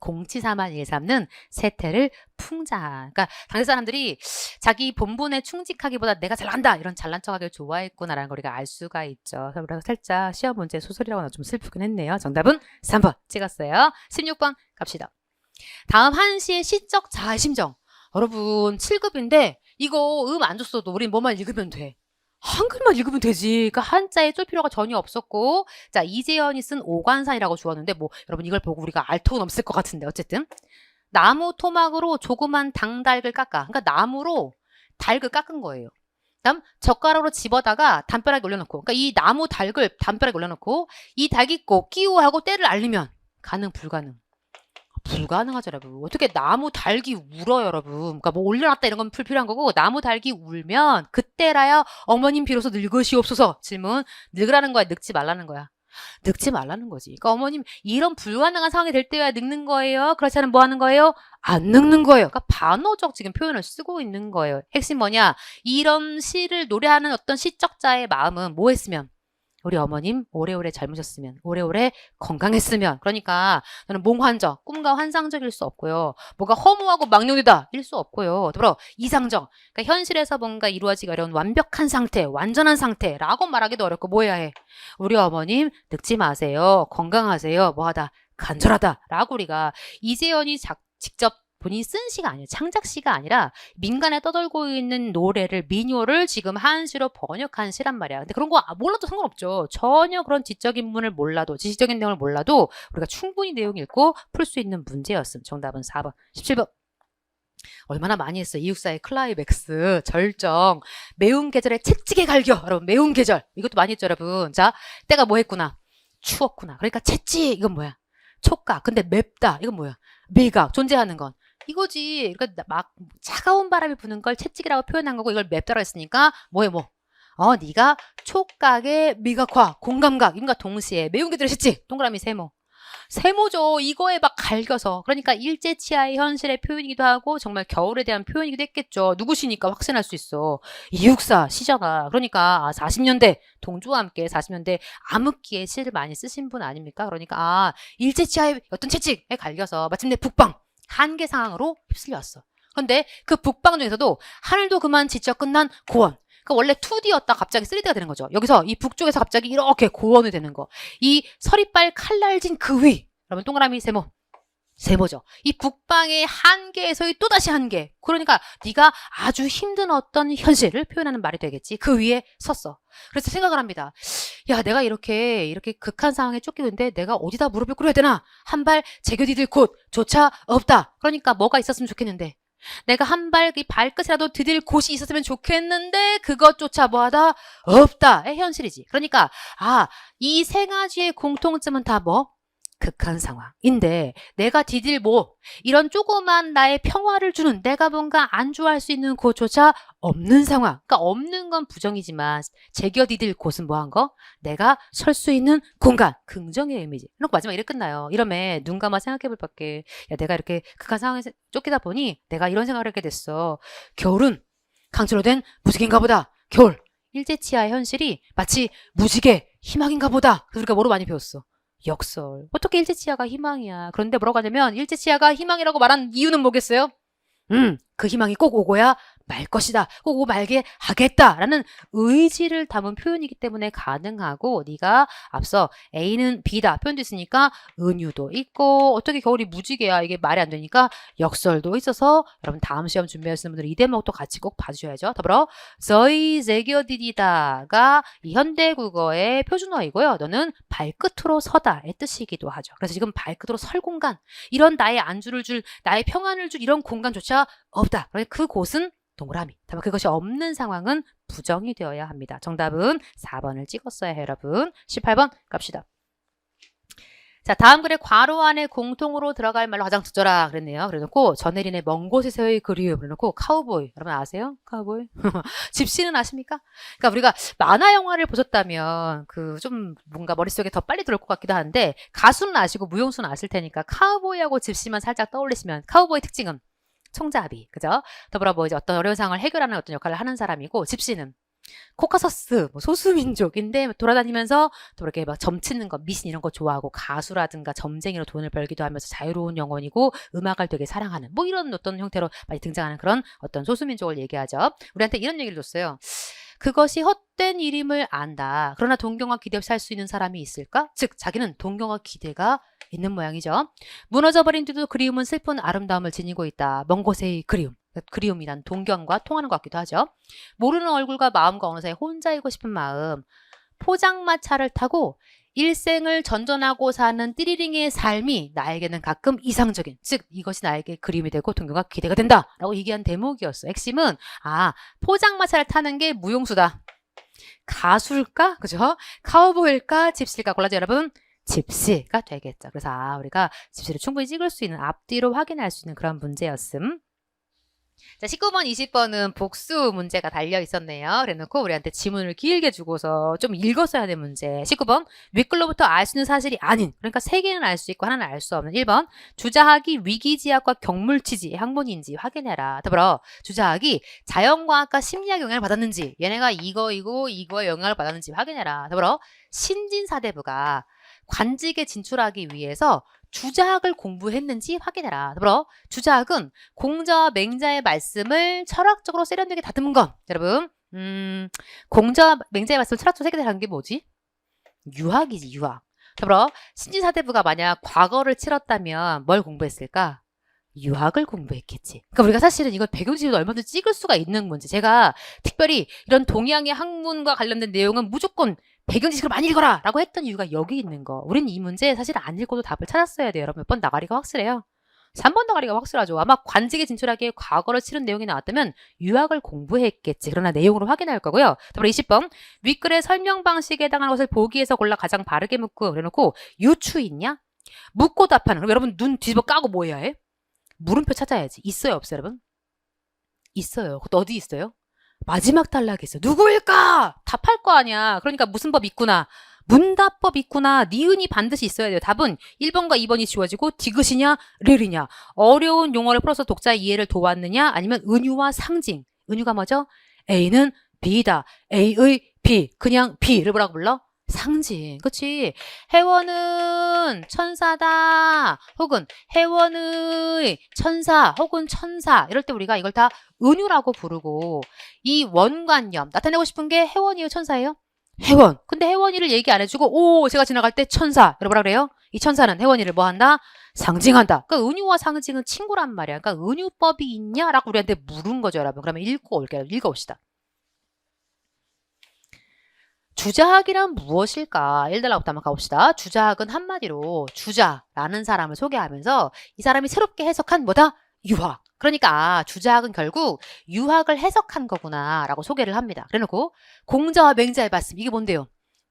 B: 074-1-3는 세태를 풍자. 그러니까 당시 사람들이 자기 본분에 충직하기보다 내가 잘난다 이런 잘난 척하기를 좋아했구나라는 걸 우리가 알 수가 있죠. 그래서 살짝 시험 문제 소설이라고 하나 좀 슬프긴 했네요. 정답은 3번 찍었어요. 16번 갑시다. 다음 한시의 시적 자아의 심정. 여러분 7급인데 이거 안 줬어도 우린 뭐만 읽으면 돼. 한글만 읽으면 되지. 그러니까 한자에 쫄 필요가 전혀 없었고, 자, 이재현이 쓴 오관산이라고 주었는데, 뭐 여러분 이걸 보고 우리가 알 턱은 없을 것 같은데, 어쨌든 나무 토막으로 조그만 당달을 깎아. 그러니까 나무로 닭을 깎은 거예요. 다음 젓가락으로 집어다가 담벼락에 올려놓고, 그러니까 이 나무 닭을 담벼락에 올려놓고 이 닭이 꼭 끼우하고 때를 알리면 가능 불가능? 불가능하죠, 여러분. 어떻게 나무 닭이 울어요, 여러분. 그러니까 뭐 올려놨다 이런 건 불필요한 거고, 나무 닭이 울면 그때라야 어머님 비로소 늙으시옵소서. 질문. 늙으라는 거야, 늙지 말라는 거야? 늙지 말라는 거지. 그러니까 어머님 이런 불가능한 상황이 될 때야 늙는 거예요. 그렇지 않으면 뭐 하는 거예요? 안 늙는 거예요. 그러니까 반어적 지금 표현을 쓰고 있는 거예요. 핵심 뭐냐? 이런 시를 노래하는 어떤 시적자의 마음은 뭐 했으면? 우리 어머님 오래오래 젊으셨으면, 오래오래 건강했으면. 그러니까 너는 몽환적, 꿈과 환상적일 수 없고요. 뭐가 허무하고 망령되다 일 수 없고요. 더불어 이상적, 그러니까 현실에서 뭔가 이루어지기 어려운 완벽한 상태, 완전한 상태라고 말하기도 어렵고, 뭐 해야 해? 우리 어머님 늙지 마세요. 건강하세요. 뭐하다? 간절하다 라고 우리가, 이재현이 직접 본인이 쓴 시가 아니에요. 창작시가 아니라 민간에 떠돌고 있는 노래를, 민요를 지금 한시로 번역한 시란 말이야. 근데 그런 거 몰라도 상관없죠. 전혀 그런 지적 인문을 몰라도, 지식적인 내용을 몰라도 우리가 충분히 내용 읽고 풀 수 있는 문제였음. 정답은 4번. 17번. 얼마나 많이 했어. 이육사의 클라이맥스, 절정, 매운 계절에 채찍에 갈겨. 여러분 매운 계절 이것도 많이 했죠, 여러분. 자, 때가 뭐 했구나? 추웠구나. 그러니까 채찍, 이건 뭐야? 촉각. 근데 맵다. 이건 뭐야? 미각, 존재하는 건. 이거지. 그러니까 막 차가운 바람이 부는 걸 채찍이라고 표현한 거고 이걸 맵다라고 했으니까 뭐해 뭐. 네가 촉각의 미각화, 공감각, 이런가 동시에 매운 게 들으셨지? 동그라미 세모. 세모죠. 이거에 막 갈겨서. 그러니까 일제치하의 현실의 표현이기도 하고 정말 겨울에 대한 표현이기도 했겠죠. 누구시니까 확신할 수 있어. 이육사 시자가. 그러니까 40년대 동주와 함께 40년대 암흑기에 시를 많이 쓰신 분 아닙니까? 그러니까 일제치하의 어떤 채찍에 갈겨서 마침내 북방 한계 상황으로 휩쓸려 왔어. 그런데 그 북방 중에서도 하늘도 그만 지쳐 끝난 고원. 그러니까 원래 2D였다 갑자기 3D가 되는 거죠. 여기서 이 북쪽에서 갑자기 이렇게 고원이 되는 거. 이 서리빨 칼날진 그 위. 그러면 동그라미 세모. 세모죠. 이 북방의 한계에서의 또다시 한계. 그러니까 네가 아주 힘든 어떤 현실을 표현하는 말이 되겠지. 그 위에 섰어. 그래서 생각을 합니다. 야, 내가 이렇게 극한 상황에 쫓기는데 내가 어디다 무릎을 꿇어야 되나? 한 발 제겨 디딜 곳조차 없다. 그러니까 뭐가 있었으면 좋겠는데. 내가 한 발, 이 발끝이라도 디딜 곳이 있었으면 좋겠는데 그것조차 뭐하다? 없다의 현실이지. 그러니까 이 세 가지의 공통점은 다 뭐? 극한 상황인데 내가 디딜 이런 조그만 나의 평화를 주는 내가 뭔가 안주할 수 있는 곳조차 없는 상황. 그러니까 없는 건 부정이지만 제겨 디딜 곳은 뭐한 거? 내가 설 수 있는 공간. 긍정의 의미지. 이렇게 마지막에 이렇게 끝나요. 이러면 눈 감아 생각해 볼 밖에 야 내가 이렇게 극한 상황에서 쫓기다 보니 내가 이런 생각을 하게 됐어. 겨울은 강철로 된 무지개인가 보다. 겨울. 일제치하의 현실이 마치 무지개 희망인가 보다. 그래서 우리가 뭐로 많이 배웠어? 역설. 어떻게 일제치하가 희망이야. 그런데 뭐라고 하냐면 일제치하가 희망이라고 말한 이유는 뭐겠어요? 그 희망이 꼭 오고야 말 것이다. 꼭 오고 말게 하겠다라는 의지를 담은 표현이기 때문에 가능하고 네가 앞서 A는 B다 표현도 있으니까 은유도 있고 어떻게 겨울이 무지개야 이게 말이 안 되니까 역설도 있어서 여러분 다음 시험 준비하시는 분들은 이 대목도 같이 꼭 봐주셔야죠. 더불어 저희 제겨디디다가 이 현대국어의 표준어이고요. 너는 발끝으로 서다의 뜻이기도 하죠. 그래서 지금 발끝으로 설 공간 이런 나의 안주를 줄 나의 평안을 줄 이런 공간조차 없다. 그러니까 그 곳은 동그라미. 다만 그것이 없는 상황은 부정이 되어야 합니다. 정답은 4번을 찍었어야 해요, 여러분. 18번 갑시다. 자, 다음 글에 괄호 안에 공통으로 들어갈 말로 가장 적절하 그랬네요. 그래놓고 전혜린의 먼 곳에서의 그리움 그래놓고 카우보이. 여러분 아세요? 카우보이? 집시는 아십니까? 그러니까 우리가 만화 영화를 보셨다면 그 좀 뭔가 머릿속에 더 빨리 들어올 것 같기도 한데 가수는 아시고 무용수는 아실 테니까 카우보이하고 집시만 살짝 떠올리시면 카우보이 특징은 총잡이, 그죠? 더불어 뭐 이제 어떤 어려운 상황을 해결하는 어떤 역할을 하는 사람이고, 집시는 코카서스, 소수민족인데 돌아다니면서 또 이렇게 막 점치는 거, 미신 이런 거 좋아하고 가수라든가 점쟁이로 돈을 벌기도 하면서 자유로운 영혼이고 음악을 되게 사랑하는 뭐 이런 어떤 형태로 많이 등장하는 그런 어떤 소수민족을 얘기하죠. 우리한테 이런 얘기를 줬어요. 그것이 헛된 일임을 안다. 그러나 동경과 기대 없이 살 수 있는 사람이 있을까? 즉 자기는 동경과 기대가 있는 모양이죠. 무너져버린 뒤도 그리움은 슬픈 아름다움을 지니고 있다. 먼 곳의 그리움. 그리움이란 동경과 통하는 것 같기도 하죠. 모르는 얼굴과 마음과 어느새 혼자이고 싶은 마음. 포장마차를 타고 일생을 전전하고 사는 띠리링의 삶이 나에게는 가끔 이상적인, 즉 이것이 나에게 그림이 되고 동경과 기대가 된다 라고 얘기한 대목이었어. 핵심은 포장마차를 타는 게 무용수다. 가수일까? 그죠? 카우보이일까? 집시일까? 골라줘 여러분. 집시가 되겠죠. 그래서 우리가 집시를 충분히 찍을 수 있는 앞뒤로 확인할 수 있는 그런 문제였음. 자, 19번, 20번은 복수 문제가 달려 있었네요. 그래놓고 우리한테 지문을 길게 주고서 좀 읽었어야 될 문제. 19번, 윗글로부터 알 수 있는 사실이 아닌, 그러니까 세 개는 알 수 있고 하나는 알 수 없는. 1번, 주자학이 위기지학과 경물치지의 학문인지 확인해라. 더불어 주자학이 자연과학과 심리학 영향을 받았는지, 얘네가 이거이고 이거에 영향을 받았는지 확인해라. 더불어 신진사대부가 관직에 진출하기 위해서 주자학을 공부했는지 확인해라. 더불어 주자학은 공자와 맹자의 말씀을 철학적으로 세련되게 다듬은 건 여러분 공자와 맹자의 말씀을 철학적으로 세련되게 다듬은 게 뭐지? 유학이지 유학. 더불어 신진사대부가 만약 과거를 치렀다면 뭘 공부했을까? 유학을 공부했겠지. 그러니까 우리가 사실은 이걸 배경지도 얼마든지 찍을 수가 있는 문제. 제가 특별히 이런 동양의 학문과 관련된 내용은 무조건 배경 지식을 많이 읽어라 라고 했던 이유가 여기 있는 거. 우린 이 문제 사실 안 읽고도 답을 찾았어야 돼요. 여러분 몇 번 나가리가 확실해요. 3번 나가리가 확실하죠. 아마 관직에 진출하기에 과거를 치른 내용이 나왔다면 유학을 공부했겠지. 그러나 내용으로 확인할 거고요. 더불어 20번 윗글의 설명 방식에 해당하는 것을 보기에서 골라 가장 바르게 묻고 그래놓고 유추 있냐? 묻고 답하는. 그럼 여러분 눈 뒤집어 까고 뭐 해야 해? 물음표 찾아야지. 있어요, 없어요, 여러분? 있어요. 그것도 어디 있어요? 마지막 단락에 있어요. 누구일까? 답할 거 아니야. 그러니까 무슨 법 있구나. 문답법 있구나. 니은이 반드시 있어야 돼요. 답은 1번과 2번이 지워지고 디귿이냐 릴이냐. 어려운 용어를 풀어서 독자의 이해를 도왔느냐 아니면 은유와 상징. 은유가 뭐죠? A는 B다. A의 B. 그냥 B를 뭐라고 불러? 상징. 그치? 혜원은 천사다. 혹은 혜원의 천사 혹은 천사. 이럴 때 우리가 이걸 다 은유라고 부르고 이 원관념 나타내고 싶은 게 혜원이에요? 천사예요? 혜원. 근데 혜원이를 얘기 안 해주고 오 제가 지나갈 때 천사. 여러분 뭐라 그래요? 이 천사는 혜원이를 뭐 한다? 상징한다. 그러니까 은유와 상징은 친구란 말이야. 그러니까 은유법이 있냐라고 우리한테 물은 거죠, 여러분. 그러면 읽고 올게요. 읽어봅시다. 주자학이란 무엇일까? 1달러부터 한번 가봅시다. 주자학은 한마디로 주자라는 사람을 소개하면서 이 사람이 새롭게 해석한 뭐다? 유학. 그러니까 주자학은 결국 유학을 해석한 거구나 라고 소개를 합니다. 그래놓고 공자와 맹자의 말씀 이게 뭔데요?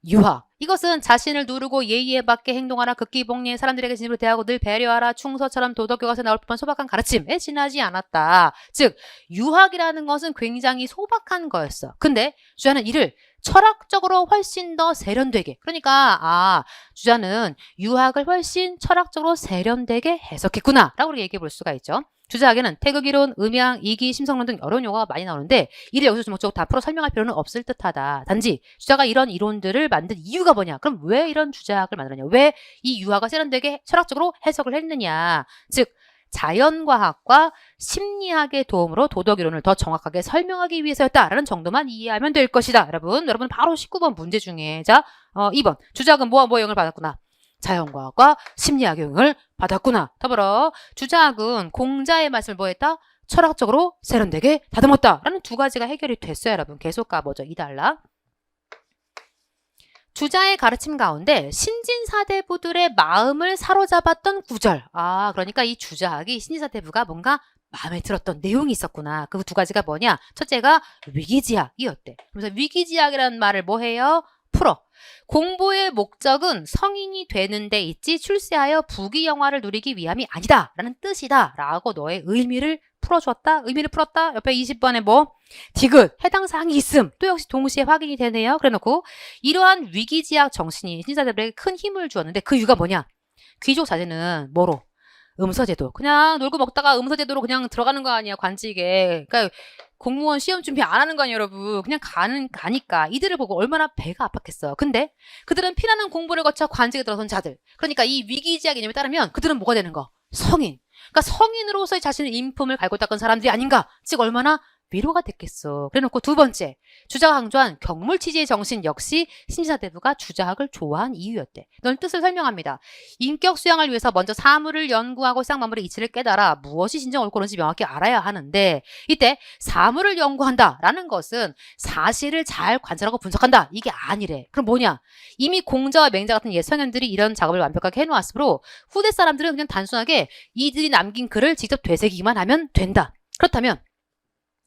B: 유학. 이것은 자신을 누르고 예의에 맞게 행동하라. 극기복리에 사람들에게 진심으로 대하고 늘 배려하라. 충서처럼 도덕교과서에 나올 법한 소박한 가르침에 지나지 않았다. 즉 유학이라는 것은 굉장히 소박한 거였어. 근데 주자는 이를 철학적으로 훨씬 더 세련되게 그러니까 주자는 유학을 훨씬 철학적으로 세련되게 해석했구나 라고 우리가 얘기해 볼 수가 있죠. 주자학에는 태극이론, 음양, 이기, 심성론 등 어려운 용어가 많이 나오는데 이를 여기서 주목적으로 다 풀어 설명할 필요는 없을 듯하다. 단지 주자가 이런 이론들을 만든 이유가 뭐냐? 그럼 왜 이런 주자학을 만들었냐? 왜 이 유학을 세련되게 철학적으로 해석을 했느냐? 즉 자연과학과 심리학의 도움으로 도덕이론을 더 정확하게 설명하기 위해서였다라는 정도만 이해하면 될 것이다. 여러분 바로 19번 문제 중에 자 2번 주자학은 뭐와 뭐의 영향을 받았구나? 자연과학과 심리학의 영향을 받았구나. 더불어 주자학은 공자의 말씀을 뭐 했다? 철학적으로 세련되게 다듬었다. 라는 두 가지가 해결이 됐어요. 여러분 계속 가보죠. 2달러. 주자의 가르침 가운데 신진사대부들의 마음을 사로잡았던 구절. 그러니까 이 주자학이 신진사대부가 뭔가 마음에 들었던 내용이 있었구나. 그 두 가지가 뭐냐? 첫째가 위기지학이었대. 그래서 위기지학이라는 말을 뭐 해요? 풀어. 공부의 목적은 성인이 되는 데 있지 출세하여 부귀영화를 누리기 위함이 아니다. 라는 뜻이다. 라고 너의 의미를 풀어줬다. 의미를 풀었다. 옆에 20번에 뭐? 디귿. 해당 사항이 있음. 또 역시 동시에 확인이 되네요. 그래놓고 이러한 위기지학 정신이 신사들에게 큰 힘을 주었는데 그 이유가 뭐냐? 귀족 자제는 뭐로? 음서제도. 그냥 놀고 먹다가 음서제도로 그냥 들어가는 거 아니야, 관직에. 그러니까 공무원 시험 준비 안 하는 거 아니야, 여러분. 그냥 가니까. 이들을 보고 얼마나 배가 아팠겠어. 근데 그들은 피나는 공부를 거쳐 관직에 들어선 자들. 그러니까 이 위기지학 개념에 따르면 그들은 뭐가 되는 거? 성인. 그러니까 성인으로서의 자신의 인품을 갈고 닦은 사람들이 아닌가? 즉 얼마나 위로가 됐겠어. 그래놓고 두 번째, 주자가 강조한 경물치지의 정신 역시 신진사대부가 주자학을 좋아한 이유였대. 넌 뜻을 설명합니다. 인격 수양을 위해서 먼저 사물을 연구하고 쌍마물의 이치를 깨달아 무엇이 진정 옳고 그른지 명확히 알아야 하는데 이때 사물을 연구한다라는 것은 사실을 잘 관찰하고 분석한다. 이게 아니래. 그럼 뭐냐? 이미 공자와 맹자 같은 옛 성현들이 이런 작업을 완벽하게 해놓았으므로 후대 사람들은 그냥 단순하게 이들이 남긴 글을 직접 되새기기만 하면 된다. 그렇다면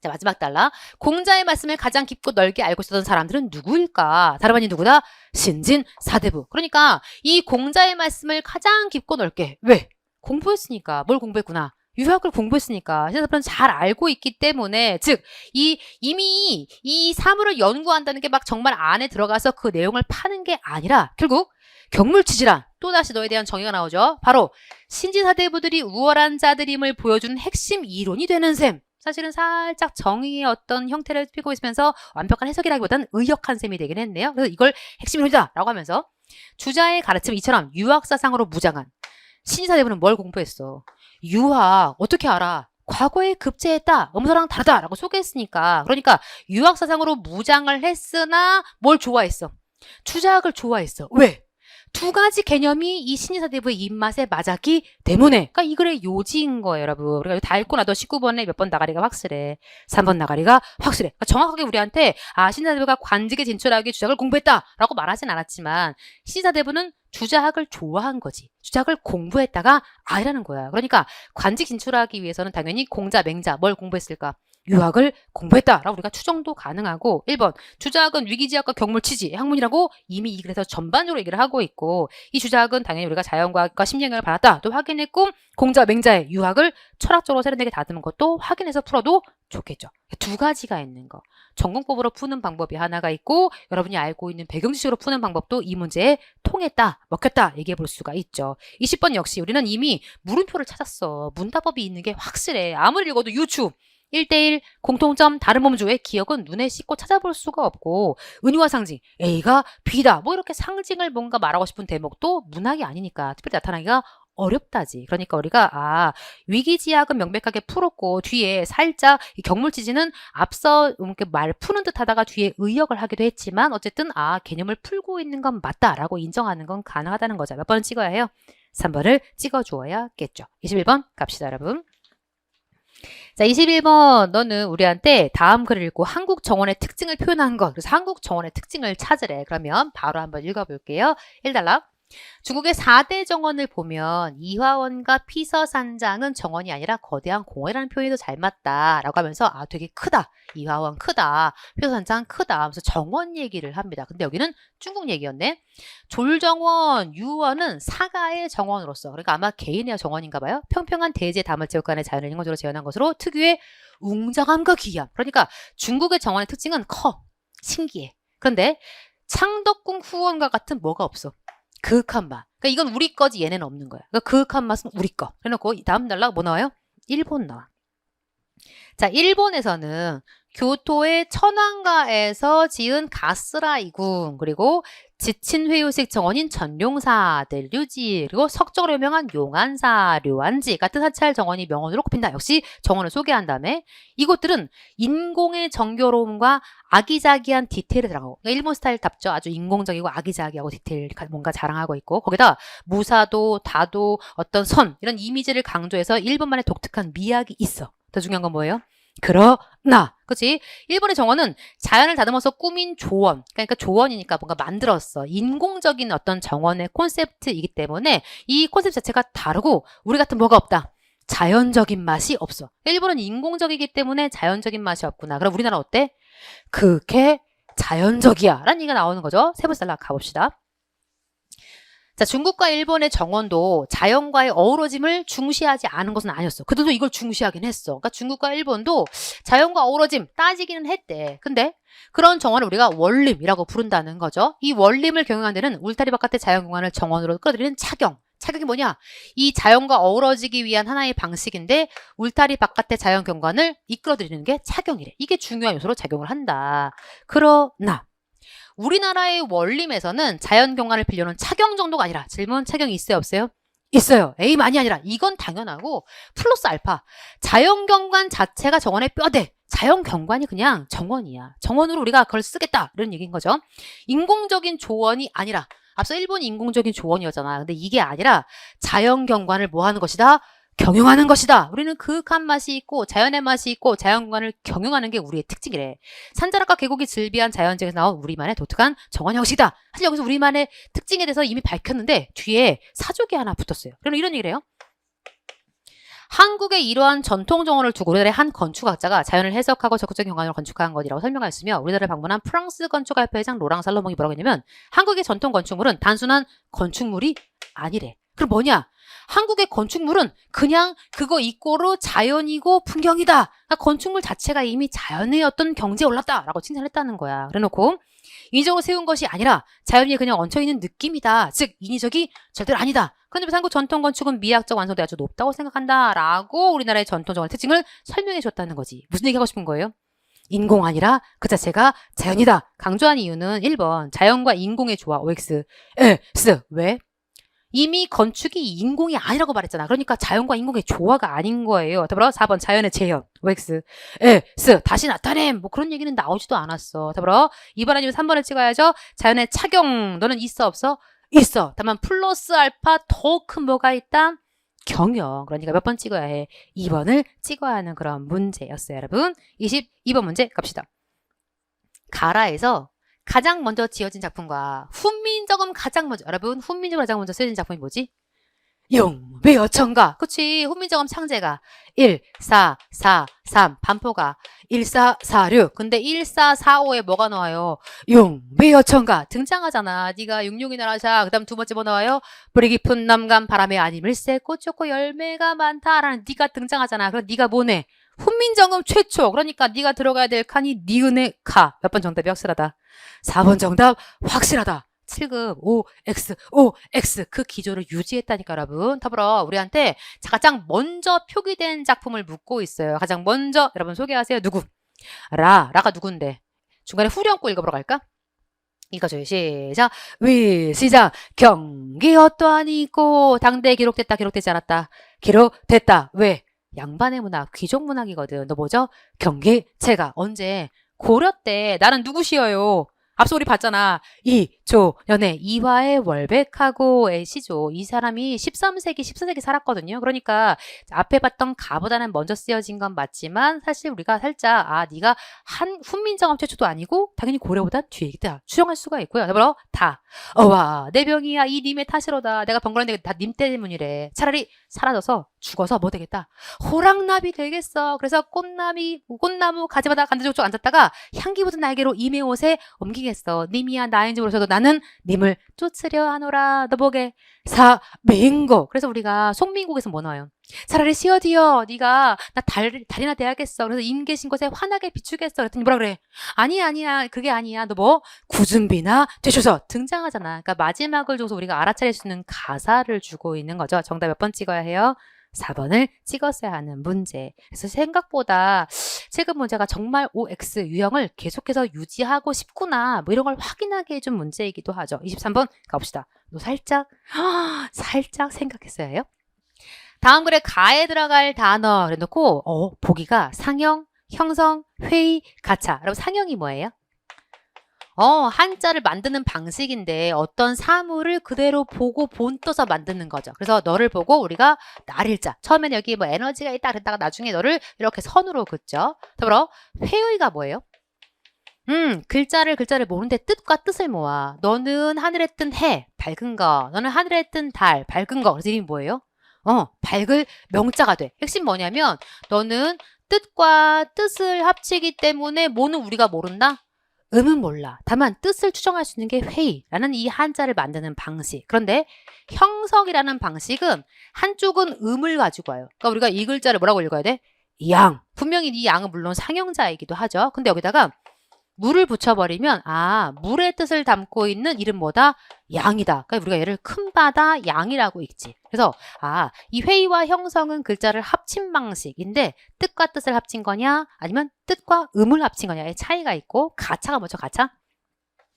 B: 자, 마지막 달라. 공자의 말씀을 가장 깊고 넓게 알고 있었던 사람들은 누구일까? 다름 아닌 누구다? 신진사대부. 그러니까 이 공자의 말씀을 가장 깊고 넓게. 왜? 공부했으니까. 뭘 공부했구나? 유학을 공부했으니까. 신진사대부는 잘 알고 있기 때문에 즉 이미 이 사물을 연구한다는 게 막 정말 안에 들어가서 그 내용을 파는 게 아니라 결국 경물치지란 또다시 너에 대한 정의가 나오죠. 바로 신진사대부들이 우월한 자들임을 보여주는 핵심 이론이 되는 셈. 사실은 살짝 정의의 어떤 형태를 띠고 있으면서 완벽한 해석이라기보다는 의역한 셈이 되긴 했네요. 그래서 이걸 핵심 이론이다 라고 하면서 주자의 가르침 이처럼 유학사상으로 무장한 신진사대부는 뭘 공부했어? 유학 어떻게 알아? 과거에 급제했다. 음서랑 다르다 라고 소개했으니까. 그러니까 유학사상으로 무장을 했으나 뭘 좋아했어? 주자학을 좋아했어. 왜? 두 가지 개념이 이 신진사대부의 입맛에 맞았기 때문에 그러니까 이 글의 요지인 거예요, 여러분. 그러니까 다 읽고 나도 19번에 몇 번 나가리가 확실해. 3번 나가리가 확실해. 그러니까 정확하게 우리한테 신진사대부가 관직에 진출하기 주자학을 공부했다라고 말하진 않았지만 신진사대부는 주자학을 좋아한 거지. 주자학을 공부했다가 아니라는 거야. 그러니까 관직 진출하기 위해서는 당연히 공자, 맹자 뭘 공부했을까? 유학을 공부했다라고 우리가 추정도 가능하고 1번 주작은 위기지학과 경물치지 학문이라고 이미 이 글에서 전반적으로 얘기를 하고 있고 이 주작은 당연히 우리가 자연과학과 심리학을 받았다 또 확인했고 공자 맹자의 유학을 철학적으로 세련되게 다듬은 것도 확인해서 풀어도 좋겠죠. 두 가지가 있는 거. 전공법으로 푸는 방법이 하나가 있고 여러분이 알고 있는 배경 지식으로 푸는 방법도 이 문제에 통했다, 먹혔다 얘기해 볼 수가 있죠. 20번 역시 우리는 이미 물음표를 찾았어. 문답법이 있는 게 확실해. 아무리 읽어도 유추. 1대1 공통점 다른 범주의 기억은 눈에 씻고 찾아볼 수가 없고 은유와 상징 A가 B다 뭐 이렇게 상징을 뭔가 말하고 싶은 대목도 문학이 아니니까 특별히 나타나기가 어렵다지. 그러니까 우리가 위기지학은 명백하게 풀었고 뒤에 살짝 이 경물지지는 앞서 이렇게 말 푸는 듯 하다가 뒤에 의역을 하기도 했지만 어쨌든 개념을 풀고 있는 건 맞다라고 인정하는 건 가능하다는 거죠. 몇 번을 찍어야 해요? 3번을 찍어주어야겠죠. 21번 갑시다 여러분. 자, 21번 너는 우리한테 다음 글을 읽고 한국 정원의 특징을 표현한 거. 그래서 한국 정원의 특징을 찾으래. 그러면 바로 한번 읽어볼게요. 1단락. 중국의 4대 정원을 보면 이화원과 피서산장은 정원이 아니라 거대한 공원이라는 표현이 더 잘 맞다 라고 하면서 되게 크다. 이화원 크다. 피서산장 크다 하면서 정원 얘기를 합니다. 근데 여기는 중국 얘기였네. 졸정원, 유원은 사가의 정원으로서 그러니까 아마 개인의 정원인가 봐요. 평평한 대제 다물체육관의 자연을 인공적으로 재현한 것으로 특유의 웅장함과 기이함. 그러니까 중국의 정원의 특징은 커. 신기해. 그런데 창덕궁 후원과 같은 뭐가 없어. 그윽한 맛. 그러니까 이건 우리 거지 얘네는 없는 거야. 그러니까 그윽한 맛은 우리 거. 그래놓고 다음 단락 뭐 나와요? 일본 나와. 자, 일본에서는 교토의 천황가에서 지은 가스라이궁 그리고 지친 회유식 정원인 전룡사들 류지 그리고 석적으로 유명한 용안사 류안지 같은 사찰 정원이 명언으로 꼽힌다. 역시 정원을 소개한 다음에 이곳들은 인공의 정교로움과 아기자기한 디테일을 자랑하고 그러니까 일본 스타일답죠. 아주 인공적이고 아기자기하고 디테일 뭔가 자랑하고 있고 거기다 무사도 다도 어떤 선 이런 이미지를 강조해서 일본만의 독특한 미학이 있어. 더 중요한 건 뭐예요? 그러나 그치? 일본의 정원은 자연을 다듬어서 꾸민 조원 그러니까 조원이니까 뭔가 만들었어. 인공적인 어떤 정원의 콘셉트이기 때문에 이 콘셉트 자체가 다르고 우리 같은 뭐가 없다. 자연적인 맛이 없어. 일본은 인공적이기 때문에 자연적인 맛이 없구나. 그럼 우리나라 어때? 그게 자연적이야 라는 얘기가 나오는 거죠. 세 번째 단락 가봅시다. 자, 중국과 일본의 정원도 자연과의 어우러짐을 중시하지 않은 것은 아니었어. 그들도 이걸 중시하긴 했어. 그러니까 중국과 일본도 자연과 어우러짐 따지기는 했대. 근데 그런 정원을 우리가 원림이라고 부른다는 거죠. 이 원림을 경영하는 데는 울타리 바깥의 자연공간을 정원으로 끌어들이는 착용. 착용이 뭐냐? 이 자연과 어우러지기 위한 하나의 방식인데 울타리 바깥의 자연 경관을 이끌어들이는 게 착용이래. 이게 중요한 요소로 작용을 한다. 그러나 우리나라의 원림에서는 자연경관을 빌려놓은 착용 정도가 아니라 질문 착용이 있어요 없어요? 있어요. A만이 아니라 이건 당연하고 플러스 알파 자연경관 자체가 정원의 뼈대 자연경관이 그냥 정원이야. 정원으로 우리가 그걸 쓰겠다 이런 얘기인 거죠. 인공적인 조원이 아니라 앞서 일본이 인공적인 조원이었잖아. 근데 이게 아니라 자연경관을 뭐 하는 것이다? 경영하는 것이다. 우리는 그윽한 맛이 있고 자연의 맛이 있고 자연공간을 경영하는 게 우리의 특징이래. 산자락과 계곡이 즐비한 자연재에서 나온 우리만의 독특한 정원 형식이다. 사실 여기서 우리만의 특징에 대해서 이미 밝혔는데 뒤에 사족이 하나 붙었어요. 그럼 이런 얘기를 해요. 한국의 이러한 전통 정원을 두고 우리나라의 한 건축학자가 자연을 해석하고 적극적인 경관으로 건축한 것이라고 설명하였으며 우리나라를 방문한 프랑스 건축학회 회장 로랑 살로몽이 뭐라고 했냐면 한국의 전통 건축물은 단순한 건축물이 아니래. 그럼 뭐냐? 한국의 건축물은 그냥 그거 이꼬로 자연이고 풍경이다. 그러니까 건축물 자체가 이미 자연의 어떤 경지에 올랐다라고 칭찬했다는 거야. 그래놓고 인위적으로 세운 것이 아니라 자연 위에 그냥 얹혀있는 느낌이다. 즉 인위적이 절대로 아니다. 그런데 한국 전통 건축은 미학적 완성도가 아주 높다고 생각한다라고 우리나라의 전통 정원의 특징을 설명해 줬다는 거지. 무슨 얘기하고 싶은 거예요? 인공 아니라 그 자체가 자연이다. 강조한 이유는 1번 자연과 인공의 조화 OX S 왜? 이미 건축이 인공이 아니라고 말했잖아. 그러니까 자연과 인공의 조화가 아닌 거예요. 더불어 4번 자연의 재현 OX S 다시 나타냄 뭐 그런 얘기는 나오지도 않았어. 더불어 2번 아니면 3번을 찍어야죠. 자연의 착용 너는 있어 없어? 있어. 다만 플러스 알파 더 큰 뭐가 있다? 경영. 그러니까 몇 번 찍어야 해? 2번을 찍어야 하는 그런 문제였어요. 여러분 22번 문제 갑시다. 가라에서 가장 먼저 지어진 작품과 훈민정음 가장 먼저 여러분 훈민정음 가장 먼저 쓰여진 작품이 뭐지? 용매어천가. 그치. 훈민정음 창제가 1, 4, 4, 3. 반포가 1, 4, 4, 6. 근데 1, 4, 4, 5에 뭐가 나와요? 용매어천가. 등장하잖아. 네가 육룡이 나라자. 그 다음 두 번째 뭐 나와요? 뿌리 깊은 남간 바람에 아님일세 꽃 좋고 열매가 많다라는 네가 등장하잖아. 그럼 네가 뭐네? 훈민정음 최초. 그러니까 네가 들어가야 될 칸이 니은의 가. 몇 번 정답이 확실하다. 4번 정답 확실하다. 7급 OX 그 기조를 유지했다니까 여러분. 더불어 우리한테 가장 먼저 표기된 작품을 묻고 있어요. 가장 먼저 여러분 소개하세요. 누구? 라가 누군데? 중간에 후렴구 읽어보러 갈까? 이거죠. 시작. 시작. 경기 어떠하니 있고 당대에 기록됐다 기록되지 않았다. 기록됐다. 왜? 양반의 문학, 귀족 문학이거든. 너 뭐죠? 경기체가 언제? 고려 때 나는 누구시여요? 앞서 우리 봤잖아. 이조연의 이화의 월백하고의 시조. 이 사람이 13세기, 14세기 살았거든요. 그러니까 앞에 봤던 가보다는 먼저 쓰여진 건 맞지만 사실 우리가 살짝 네가 훈민정음 최초도 아니고 당연히 고려보다 뒤에 있다. 추정할 수가 있고요. 더불어 다. 와 내 병이야. 이 님의 탓이로다. 내가 번거로운데 다 님 때문이래. 차라리 사라져서 죽어서 뭐 되겠다. 호랑나비 되겠어. 그래서 꽃나무 가지마다 간드족족 앉았다가 향기 묻은 날개로 임의 옷에 옮기겠어. 님이야 나인지 모르셔도 나는 님을 쫓으려 하노라. 너 보게. 사민국. 그래서 우리가 송민국에서 뭐 나와요? 차라리 시어디어 네가 나 달이나 돼야겠어. 그래서 임 계신 곳에 환하게 비추겠어. 그랬더니 뭐라 그래? 아니야 그게 아니야. 너 뭐 구준비나 되셔서 등장하잖아. 그러니까 마지막을 줘서 우리가 알아차릴 수 있는 가사를 주고 있는 거죠. 정답 몇 번 찍어야 해요? 4번을 찍었어야 하는 문제. 그래서 생각보다 최근 문제가 정말 OX 유형을 계속해서 유지하고 싶구나. 뭐 이런 걸 확인하게 해준 문제이기도 하죠. 23번 가봅시다. 너 살짝 생각했어야 해요. 다음 글에 가에 들어갈 단어 해놓고 보기가 상형, 형성, 회의, 가차. 여러분 상형이 뭐예요? 한자를 만드는 방식인데 어떤 사물을 그대로 보고 본떠서 만드는 거죠. 그래서 너를 보고 우리가 날일자. 처음에는 여기 뭐 에너지가 있다 그랬다가 나중에 너를 이렇게 선으로 긋죠. 더불어 회의가 뭐예요? 글자를 모르는데 뜻과 뜻을 모아. 너는 하늘에 뜬 해, 밝은 거. 너는 하늘에 뜬 달, 밝은 거. 그래서 이름이 뭐예요? 밝을 명자가 돼. 핵심 뭐냐면 너는 뜻과 뜻을 합치기 때문에 뭐는 우리가 모른다? 음은 몰라. 다만 뜻을 추정할 수 있는 게 회의라는 이 한자를 만드는 방식. 그런데 형성이라는 방식은 한쪽은 음을 가지고 와요. 그러니까 우리가 이 글자를 뭐라고 읽어야 돼? 양. 분명히 이 양은 물론 상형자이기도 하죠. 근데 여기다가 물을 붙여버리면 물의 뜻을 담고 있는 이름 뭐다? 양이다. 그러니까 우리가 얘를 큰 바다 양이라고 읽지. 그래서 이 회의와 형성은 글자를 합친 방식인데 뜻과 뜻을 합친 거냐 아니면 뜻과 음을 합친 거냐의 차이가 있고 가차가 뭐죠? 가차?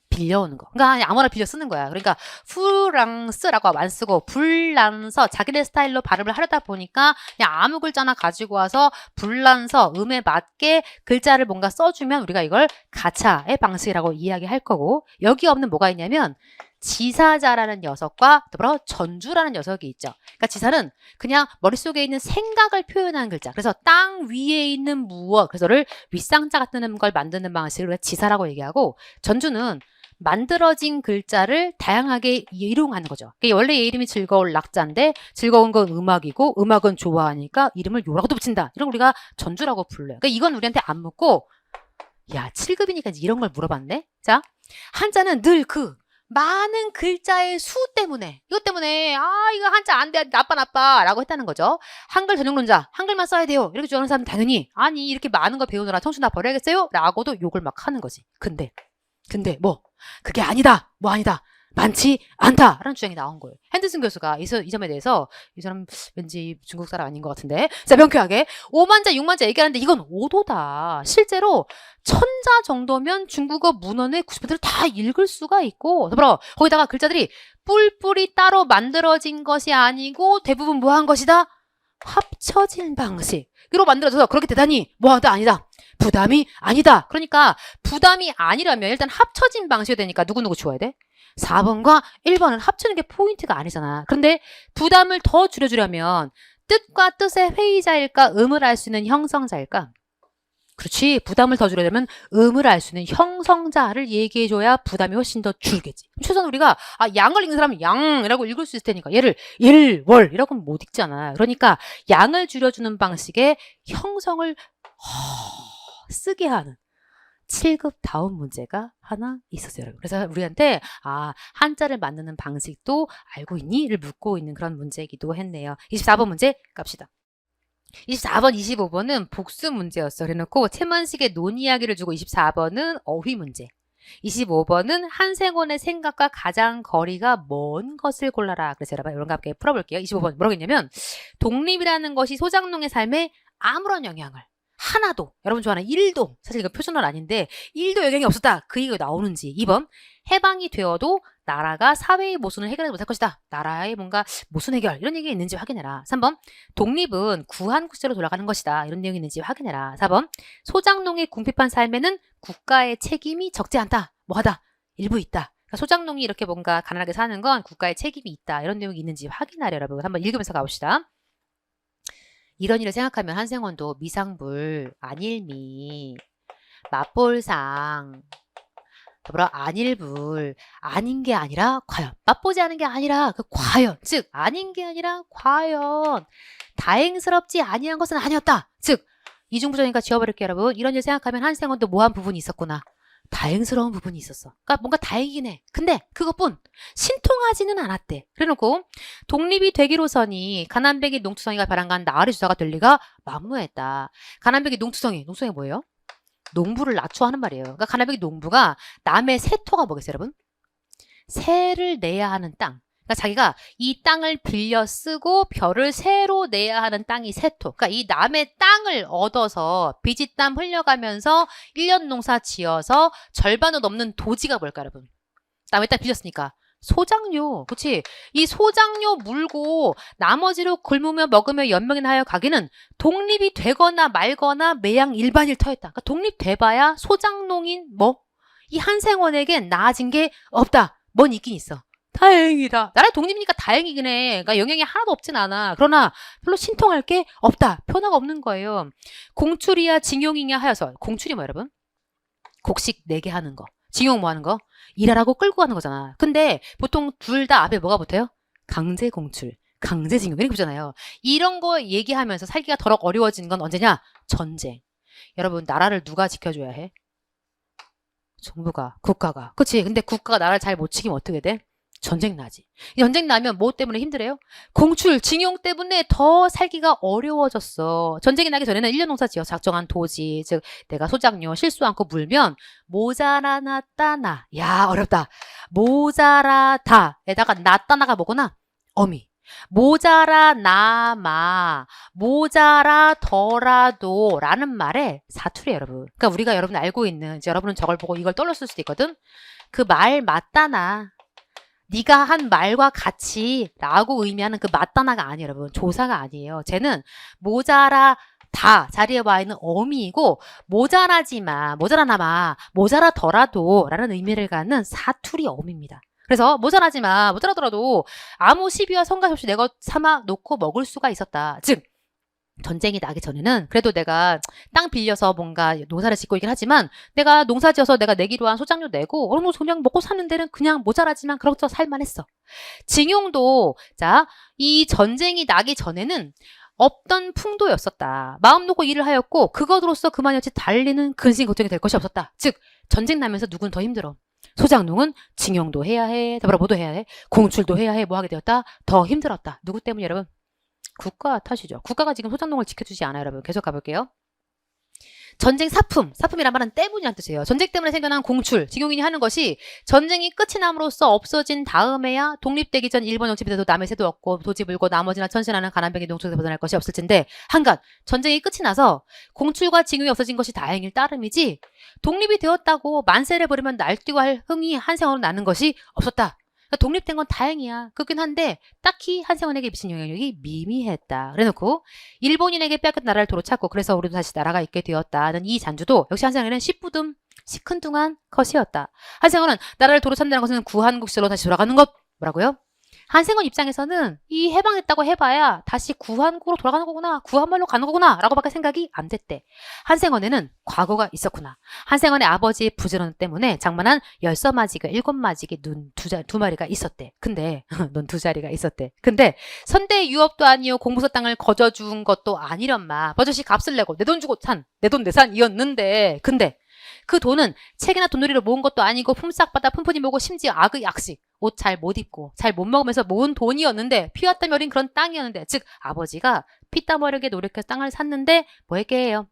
B: 빌려오는 거. 그러니까 아무나 빌려 쓰는 거야. 그러니까 프랑스라고 안 쓰고 불란서 자기네 스타일로 발음을 하려다 보니까 그냥 아무 글자나 가지고 와서 불란서 음에 맞게 글자를 뭔가 써주면 우리가 이걸 가차의 방식이라고 이야기할 거고 여기 없는 뭐가 있냐면 지사자라는 녀석과 더불어 전주라는 녀석이 있죠. 그러니까 지사는 그냥 머릿속에 있는 생각을 표현하는 글자. 그래서 땅 위에 있는 무엇, 그래서를 윗상자 같은 걸 만드는 방식을 지사라고 얘기하고 전주는 만들어진 글자를 다양하게 이용하는 거죠. 그러니까 원래 얘 이름이 즐거울 낙자인데 즐거운 건 음악이고 음악은 좋아하니까 이름을 요라고도 붙인다. 이런 걸 우리가 전주라고 불러요. 그러니까 이건 우리한테 안 묻고 7급이니까 이런 걸 물어봤네. 자, 한자는 늘 많은 글자의 수 때문에 이것 때문에 이거 한자 안 돼 나빠 라고 했다는 거죠. 한글 전용론자 한글만 써야 돼요 이렇게 주장하는 사람은 당연히 아니 이렇게 많은 걸 배우느라 청춘 다 버려야겠어요? 라고도 욕을 막 하는 거지. 근데 그게 아니다 많지 않다 라는 주장이 나온 거예요. 핸드슨 교수가 이 점에 대해서 이 사람 왠지 중국 사람 아닌 것 같은데 자 명쾌하게 5만자 6만자 얘기하는데 이건 오도다. 실제로 1000자 정도면 중국어 문헌의 90%를 다 읽을 수가 있고 더불어 거기다가 글자들이 뿔뿔이 따로 만들어진 것이 아니고 대부분 뭐한 것이다? 합쳐진 방식으로 만들어져서 그렇게 대단히 뭐하다 아니다. 부담이 아니다. 그러니까 부담이 아니라면 일단 합쳐진 방식이 되니까 누구누구 지워야 돼? 4번과 1번은 합치는 게 포인트가 아니잖아. 그런데 부담을 더 줄여주려면 뜻과 뜻의 회의자일까 음을 알 수 있는 형성자일까? 그렇지. 부담을 더 줄이려면 음을 알 수 있는 형성자를 얘기해줘야 부담이 훨씬 더 줄겠지. 최소한 우리가 양을 읽는 사람은 양이라고 읽을 수 있을 테니까 얘를 일, 월 이라고 못 읽잖아. 그러니까 양을 줄여주는 방식의 형성을 쓰게 하는 7급 다운 문제가 하나 있었어요, 여러분. 그래서 우리한테 한자를 만드는 방식도 알고 있니?를 묻고 있는 그런 문제이기도 했네요. 24번 문제 갑시다. 24번, 25번은 복수 문제였어. 그래놓고 채만식의 논 이야기를 주고 24번은 어휘 문제. 25번은 한생원의 생각과 가장 거리가 먼 것을 골라라. 그래서 여러분 이런 거 함께 풀어볼게요. 25번 뭐라고 했냐면 독립이라는 것이 소장농의 삶에 아무런 영향을 하나도, 여러분 좋아하는 1도, 사실 이거 표준어는 아닌데 1도 영향이 없었다. 그 얘기가 나오는지. 2번 해방이 되어도 나라가 사회의 모순을 해결하지 못할 것이다. 나라의 뭔가 모순 해결 이런 얘기가 있는지 확인해라. 3번 독립은 구한국제로 돌아가는 것이다. 이런 내용이 있는지 확인해라. 4번 소장농의 궁핍한 삶에는 국가의 책임이 적지 않다. 뭐하다? 일부 있다. 그러니까 소장농이 이렇게 뭔가 가난하게 사는 건 국가의 책임이 있다. 이런 내용이 있는지 확인하려 여러분. 한번 읽으면서 가봅시다. 이런 일을 생각하면 한생원도 미상불, 안일미, 맛볼상, 더불어 안일불, 아닌 게 아니라 과연, 맛보지 않은 게 아니라 그 과연, 즉 아닌 게 아니라 과연, 다행스럽지 아니한 것은 아니었다. 즉 이중부정이니까 지워버릴게요, 여러분. 이런 일 생각하면 한생원도 뭐한 부분이 있었구나. 다행스러운 부분이 있었어. 그러니까 뭔가 다행이긴 해. 근데 그것뿐 신통하지는 않았대. 그래놓고 독립이 되기로서니 가난뱅이 농투성이가 벼랑간 나으리 주사가 될 리가 만무했다. 가난뱅이 농투성이 뭐예요? 농부를 낮춰하는 말이에요. 그러니까 가난뱅이 농부가 남의 세토가 뭐겠어요, 여러분? 세를 내야 하는 땅. 그러니까 자기가 이 땅을 빌려 쓰고 벼를 새로 내야 하는 땅이 세토. 그러니까 이 남의 땅을 얻어서 비지땀 흘려가면서 1년 농사 지어서 절반도 넘는 도지가 뭘까, 여러분? 남의 땅 빌렸으니까. 소장료. 그치? 이 소장료 물고 나머지로 굶으며 먹으며 연명이나 하여 가기는 독립이 되거나 말거나 매양 일반일 터였다. 그러니까 독립돼봐야 소장농인 이 한생원에겐 나아진 게 없다. 뭔 있긴 있어. 다행이다. 나라 독립이니까 다행이긴 해. 그러니까 영향이 하나도 없진 않아. 그러나 별로 신통할 게 없다. 변화가 없는 거예요. 공출이야 징용이냐 하여서. 공출이 뭐 여러분? 곡식 내게 하는 거. 징용 뭐 하는 거? 일하라고 끌고 가는 거잖아. 근데 보통 둘 다 앞에 뭐가 붙어요? 강제 공출, 강제 징용 이렇게 붙잖아요. 이런 거 얘기하면서 살기가 더러 어려워지는 건 언제냐? 전쟁. 여러분 나라를 누가 지켜줘야 해? 정부가, 국가가. 그치? 근데 국가가 나라를 잘 못 지키면 어떻게 돼? 전쟁 나지. 전쟁 나면 뭐 때문에 힘들어요? 공출, 징용 때문에 더 살기가 어려워졌어. 전쟁이 나기 전에는 1년 농사 지어 작정한 도지, 즉 내가 소장료 실수 않고 물면 모자라나따나. 야 어렵다. 모자라다에다가 나따나가 뭐구나? 어미. 모자라나마, 모자라더라도 라는 말에 사투리예요, 여러분. 그러니까 우리가 여러분 알고 있는, 이제 여러분은 저걸 보고 이걸 떠올렸을 수도 있거든. 그 말 맞다나. 네가 한 말과 같이 라고 의미하는 그 맞다나가 아니에요, 여러분. 조사가 아니에요. 쟤는 모자라다 자리에 와 있는 어미이고 모자라지마, 모자라나마, 모자라더라도 라는 의미를 갖는 사투리 어미입니다. 그래서 모자라지마, 모자라더라도 아무 시비와 성가시 없이 내가 삼아 놓고 먹을 수가 있었다. 즉 전쟁이 나기 전에는 그래도 내가 땅 빌려서 뭔가 농사를 짓고 있긴 하지만 내가 농사 지어서 내가 내기로 한 소장료 내고 어느 정도 그냥 먹고 사는 데는 그냥 모자라지만 그렇게 살만했어. 징용도 자, 이 전쟁이 나기 전에는 없던 풍도였었다. 마음 놓고 일을 하였고 그것으로서 그만이었지 달리는 근심 걱정이 될 것이 없었다. 즉 전쟁 나면서 누구는 더 힘들어. 소장농은 징용도 해야 해, 더불어 뭐도 해야 해, 공출도 해야 해, 뭐 하게 되었다? 더 힘들었다. 누구 때문에 여러분? 국가 탓이죠. 국가가 지금 소장농을 지켜주지 않아요, 여러분. 계속 가볼게요. 전쟁 사품, 사품이란 말은 때문이란 뜻이에요. 전쟁 때문에 생겨난 공출, 징용인이 하는 것이 전쟁이 끝이 남으로써 없어진 다음에야 독립되기 전 일본 정치비 돼도 남의 새도 없고 도지 물고 나머지나 천신하는 가난뱅이 농촌에서 벗어날 것이 없을 텐데 한간 전쟁이 끝이 나서 공출과 징용이 없어진 것이 다행일 따름이지 독립이 되었다고 만세를 부리면 날뛰고 할 흥이 한생원으로 나는 것이 없었다. 독립된 건 다행이야. 그렇긴 한데 딱히 한생원에게 미친 영향력이 미미했다. 그래놓고 일본인에게 빼앗긴 나라를 도로 찾고 그래서 우리도 다시 나라가 있게 되었다는 이 잔주도 역시 한생원에는 시뿌듬 시큰둥한 것이었다. 한생원은 나라를 도로 찾는다는 것은 구한국시로 다시 돌아가는 것 뭐라고요? 한생원 입장에서는 이 해방됐다고 해봐야 다시 구한구로 돌아가는 거구나, 구한말로 가는 거구나 라고밖에 생각이 안 됐대. 한생원에는 과거가 있었구나. 한생원의 아버지의 부지런 때문에 장만한 10마지가 7마지기 눈 두 마리가 있었대. 근데 눈 두 자리가 있었대. 근데 선대 유업도 아니요 공부서 땅을 거저준 것도 아니련마. 버젓이 값을 내고 내 돈 주고 산 내 돈 내산이었는데, 근데 그 돈은 책이나 돈놀이로 모은 것도 아니고 품삯 받아 푼푼이 모고 심지어 악의 약식, 옷 잘 못 입고 잘 못 먹으면서 모은 돈이었는데, 피와 땀이 어린 그런 땅이었는데, 즉 아버지가 피땀 어리게 노력해서 땅을 샀는데 뭐 했게 해요?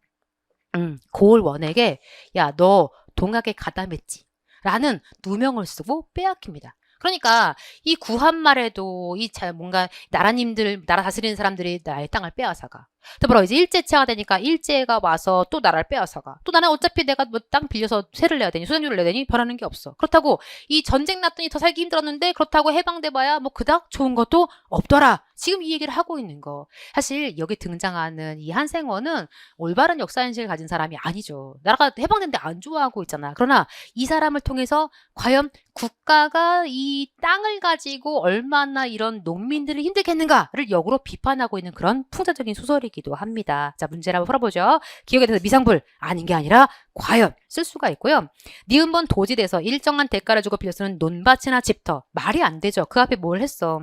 B: 고을 원에게 야, 너 동학에 가담했지 라는 누명을 쓰고 빼앗깁니다. 그러니까 이 구한말에도 뭔가 나라님들, 나라 다스리는 사람들이 나의 땅을 빼앗아가. 더불어 이제 일제차가 되니까 일제가 와서 또 나라를 빼앗아가. 또 나는 어차피 내가 뭐 땅 빌려서 세를 내야 되니, 수령료를 내야 되니 변하는 게 없어. 그렇다고 이 전쟁 났더니 더 살기 힘들었는데 그렇다고 해방돼봐야 뭐 그닥 좋은 것도 없더라. 지금 이 얘기를 하고 있는 거. 사실 여기 등장하는 이 한생원은 올바른 역사인식을 가진 사람이 아니죠. 나라가 해방됐는데 안 좋아하고 있잖아. 그러나 이 사람을 통해서 과연 국가가 이 땅을 가지고 얼마나 이런 농민들을 힘들게 했는가를 역으로 비판하고 있는 그런 풍자적인 소설이기도 합니다. 자, 문제를 한번 풀어보죠. 기억에 대해서 미상불, 아닌 게 아니라 과연 쓸 수가 있고요. 니은번 도지대에서 일정한 대가를 주고 빌려 쓰는 논밭이나 집터, 말이 안 되죠. 그 앞에 뭘 했어?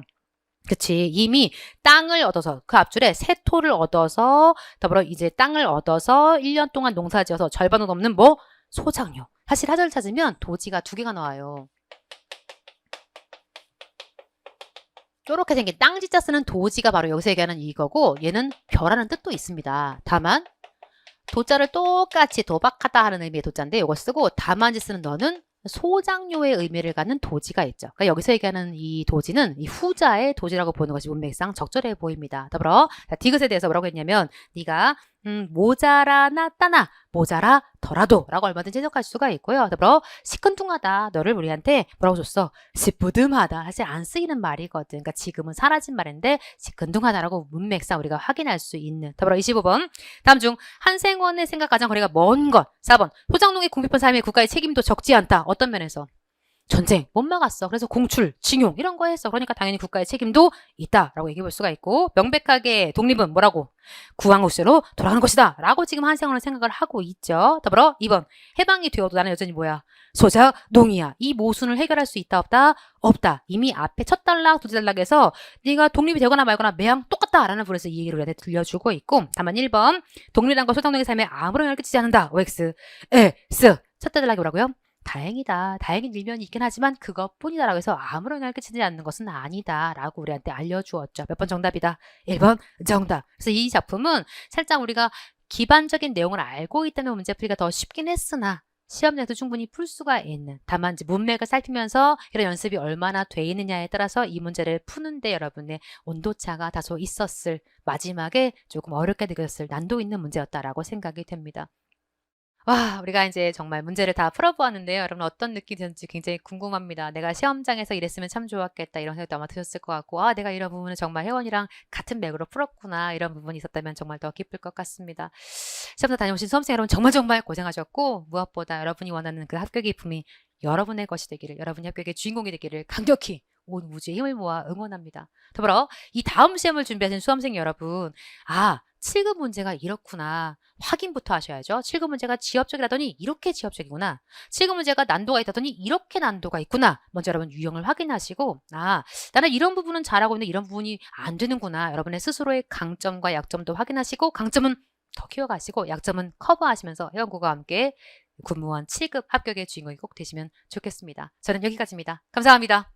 B: 그치. 이미 땅을 얻어서, 그 앞줄에 세토를 얻어서, 더불어 이제 땅을 얻어서 1년 동안 농사 지어서 절반은 넘는 뭐? 소작료. 사실 하절 찾으면 도지가 2개가 나와요. 이렇게 생긴 땅지자 쓰는 도지가 바로 여기서 얘기하는 이거고, 얘는 별하는 뜻도 있습니다. 다만 도자를 똑같이 도박하다 하는 의미의 도자인데 이걸 쓰고, 다만지 쓰는 너는 소장료의 의미를 갖는 도지가 있죠. 그러니까 여기서 얘기하는 이 도지는 이 후자의 도지라고 보는 것이 문맥상 적절해 보입니다. 더불어 디귿에 대해서 뭐라고 했냐면, 네가 모자라나 모자라더라도 라고 얼마든지 해석할 수가 있고요. 더불어 시큰둥하다, 너를 우리한테 뭐라고 줬어? 시뿌듬하다. 사실 안 쓰이는 말이거든. 그러니까 지금은 사라진 말인데 시큰둥하다라고 문맥상 우리가 확인할 수 있는. 더불어 25번 다음 중 한생원의 생각 가장 거리가 먼 것. 4번 소장농의 궁핍한 삶에 국가의 책임도 적지 않다. 어떤 면에서? 전쟁 못 막았어. 그래서 공출, 징용 이런 거 했어. 그러니까 당연히 국가의 책임도 있다라고 얘기해 볼 수가 있고, 명백하게 독립은 뭐라고? 구황국세로 돌아가는 것이다 라고 지금 한생원은 생각을 하고 있죠. 더불어 2번 해방이 되어도 나는 여전히 뭐야? 소작, 농이야. 이 모순을 해결할 수 있다 없다? 없다. 이미 앞에 첫 단락, 두째 단락에서 네가 독립이 되거나 말거나 매양 똑같다라는 부분에서 이 얘기를 우리한테 들려주고 있고, 다만 1번 독립이란 것 소장농의 삶에 아무런 영향을 끼치지 않는다. OX, S. 첫 단락이 뭐라고요? 다행이다. 다행인 일면이 있긴 하지만 그것뿐이다 라고 해서 아무런 영향을 끼치지 않는 것은 아니다 라고 우리한테 알려주었죠. 몇 번 정답이다? 1번 정답. 그래서 이 작품은 살짝 우리가 기반적인 내용을 알고 있다면 문제풀이가 더 쉽긴 했으나 시험장에서 충분히 풀 수가 있는, 다만 이제 문맥을 살피면서 이런 연습이 얼마나 돼 있느냐에 따라서 이 문제를 푸는데 여러분의 온도차가 다소 있었을, 마지막에 조금 어렵게 느껴졌을 난도 있는 문제였다라고 생각이 됩니다. 와, 우리가 이제 정말 문제를 다 풀어보았는데요. 여러분 어떤 느낌이 드는지 굉장히 궁금합니다. 내가 시험장에서 이랬으면 참 좋았겠다 이런 생각도 아마 드셨을 것 같고, 아, 내가 이런 부분을 정말 혜원이랑 같은 맥으로 풀었구나 이런 부분이 있었다면 정말 더 기쁠 것 같습니다. 시험장 다녀오신 수험생 여러분 정말 고생하셨고, 무엇보다 여러분이 원하는 그 합격의 기쁨이 여러분의 것이 되기를, 여러분이 합격의 주인공이 되기를 강력히 온 우주의 힘을 모아 응원합니다. 더불어 이 다음 시험을 준비하신 수험생 여러분, 아, 7급 문제가 이렇구나 확인부터 하셔야죠. 7급 문제가 지엽적이라더니 이렇게 지엽적이구나. 7급 문제가 난도가 있다더니 이렇게 난도가 있구나. 먼저 여러분 유형을 확인하시고, 아, 나는 이런 부분은 잘하고 있는데 이런 부분이 안 되는구나. 여러분의 스스로의 강점과 약점도 확인하시고, 강점은 더 키워가시고 약점은 커버하시면서 혜원고가 함께 군무원 7급 합격의 주인공이 꼭 되시면 좋겠습니다. 저는 여기까지입니다. 감사합니다.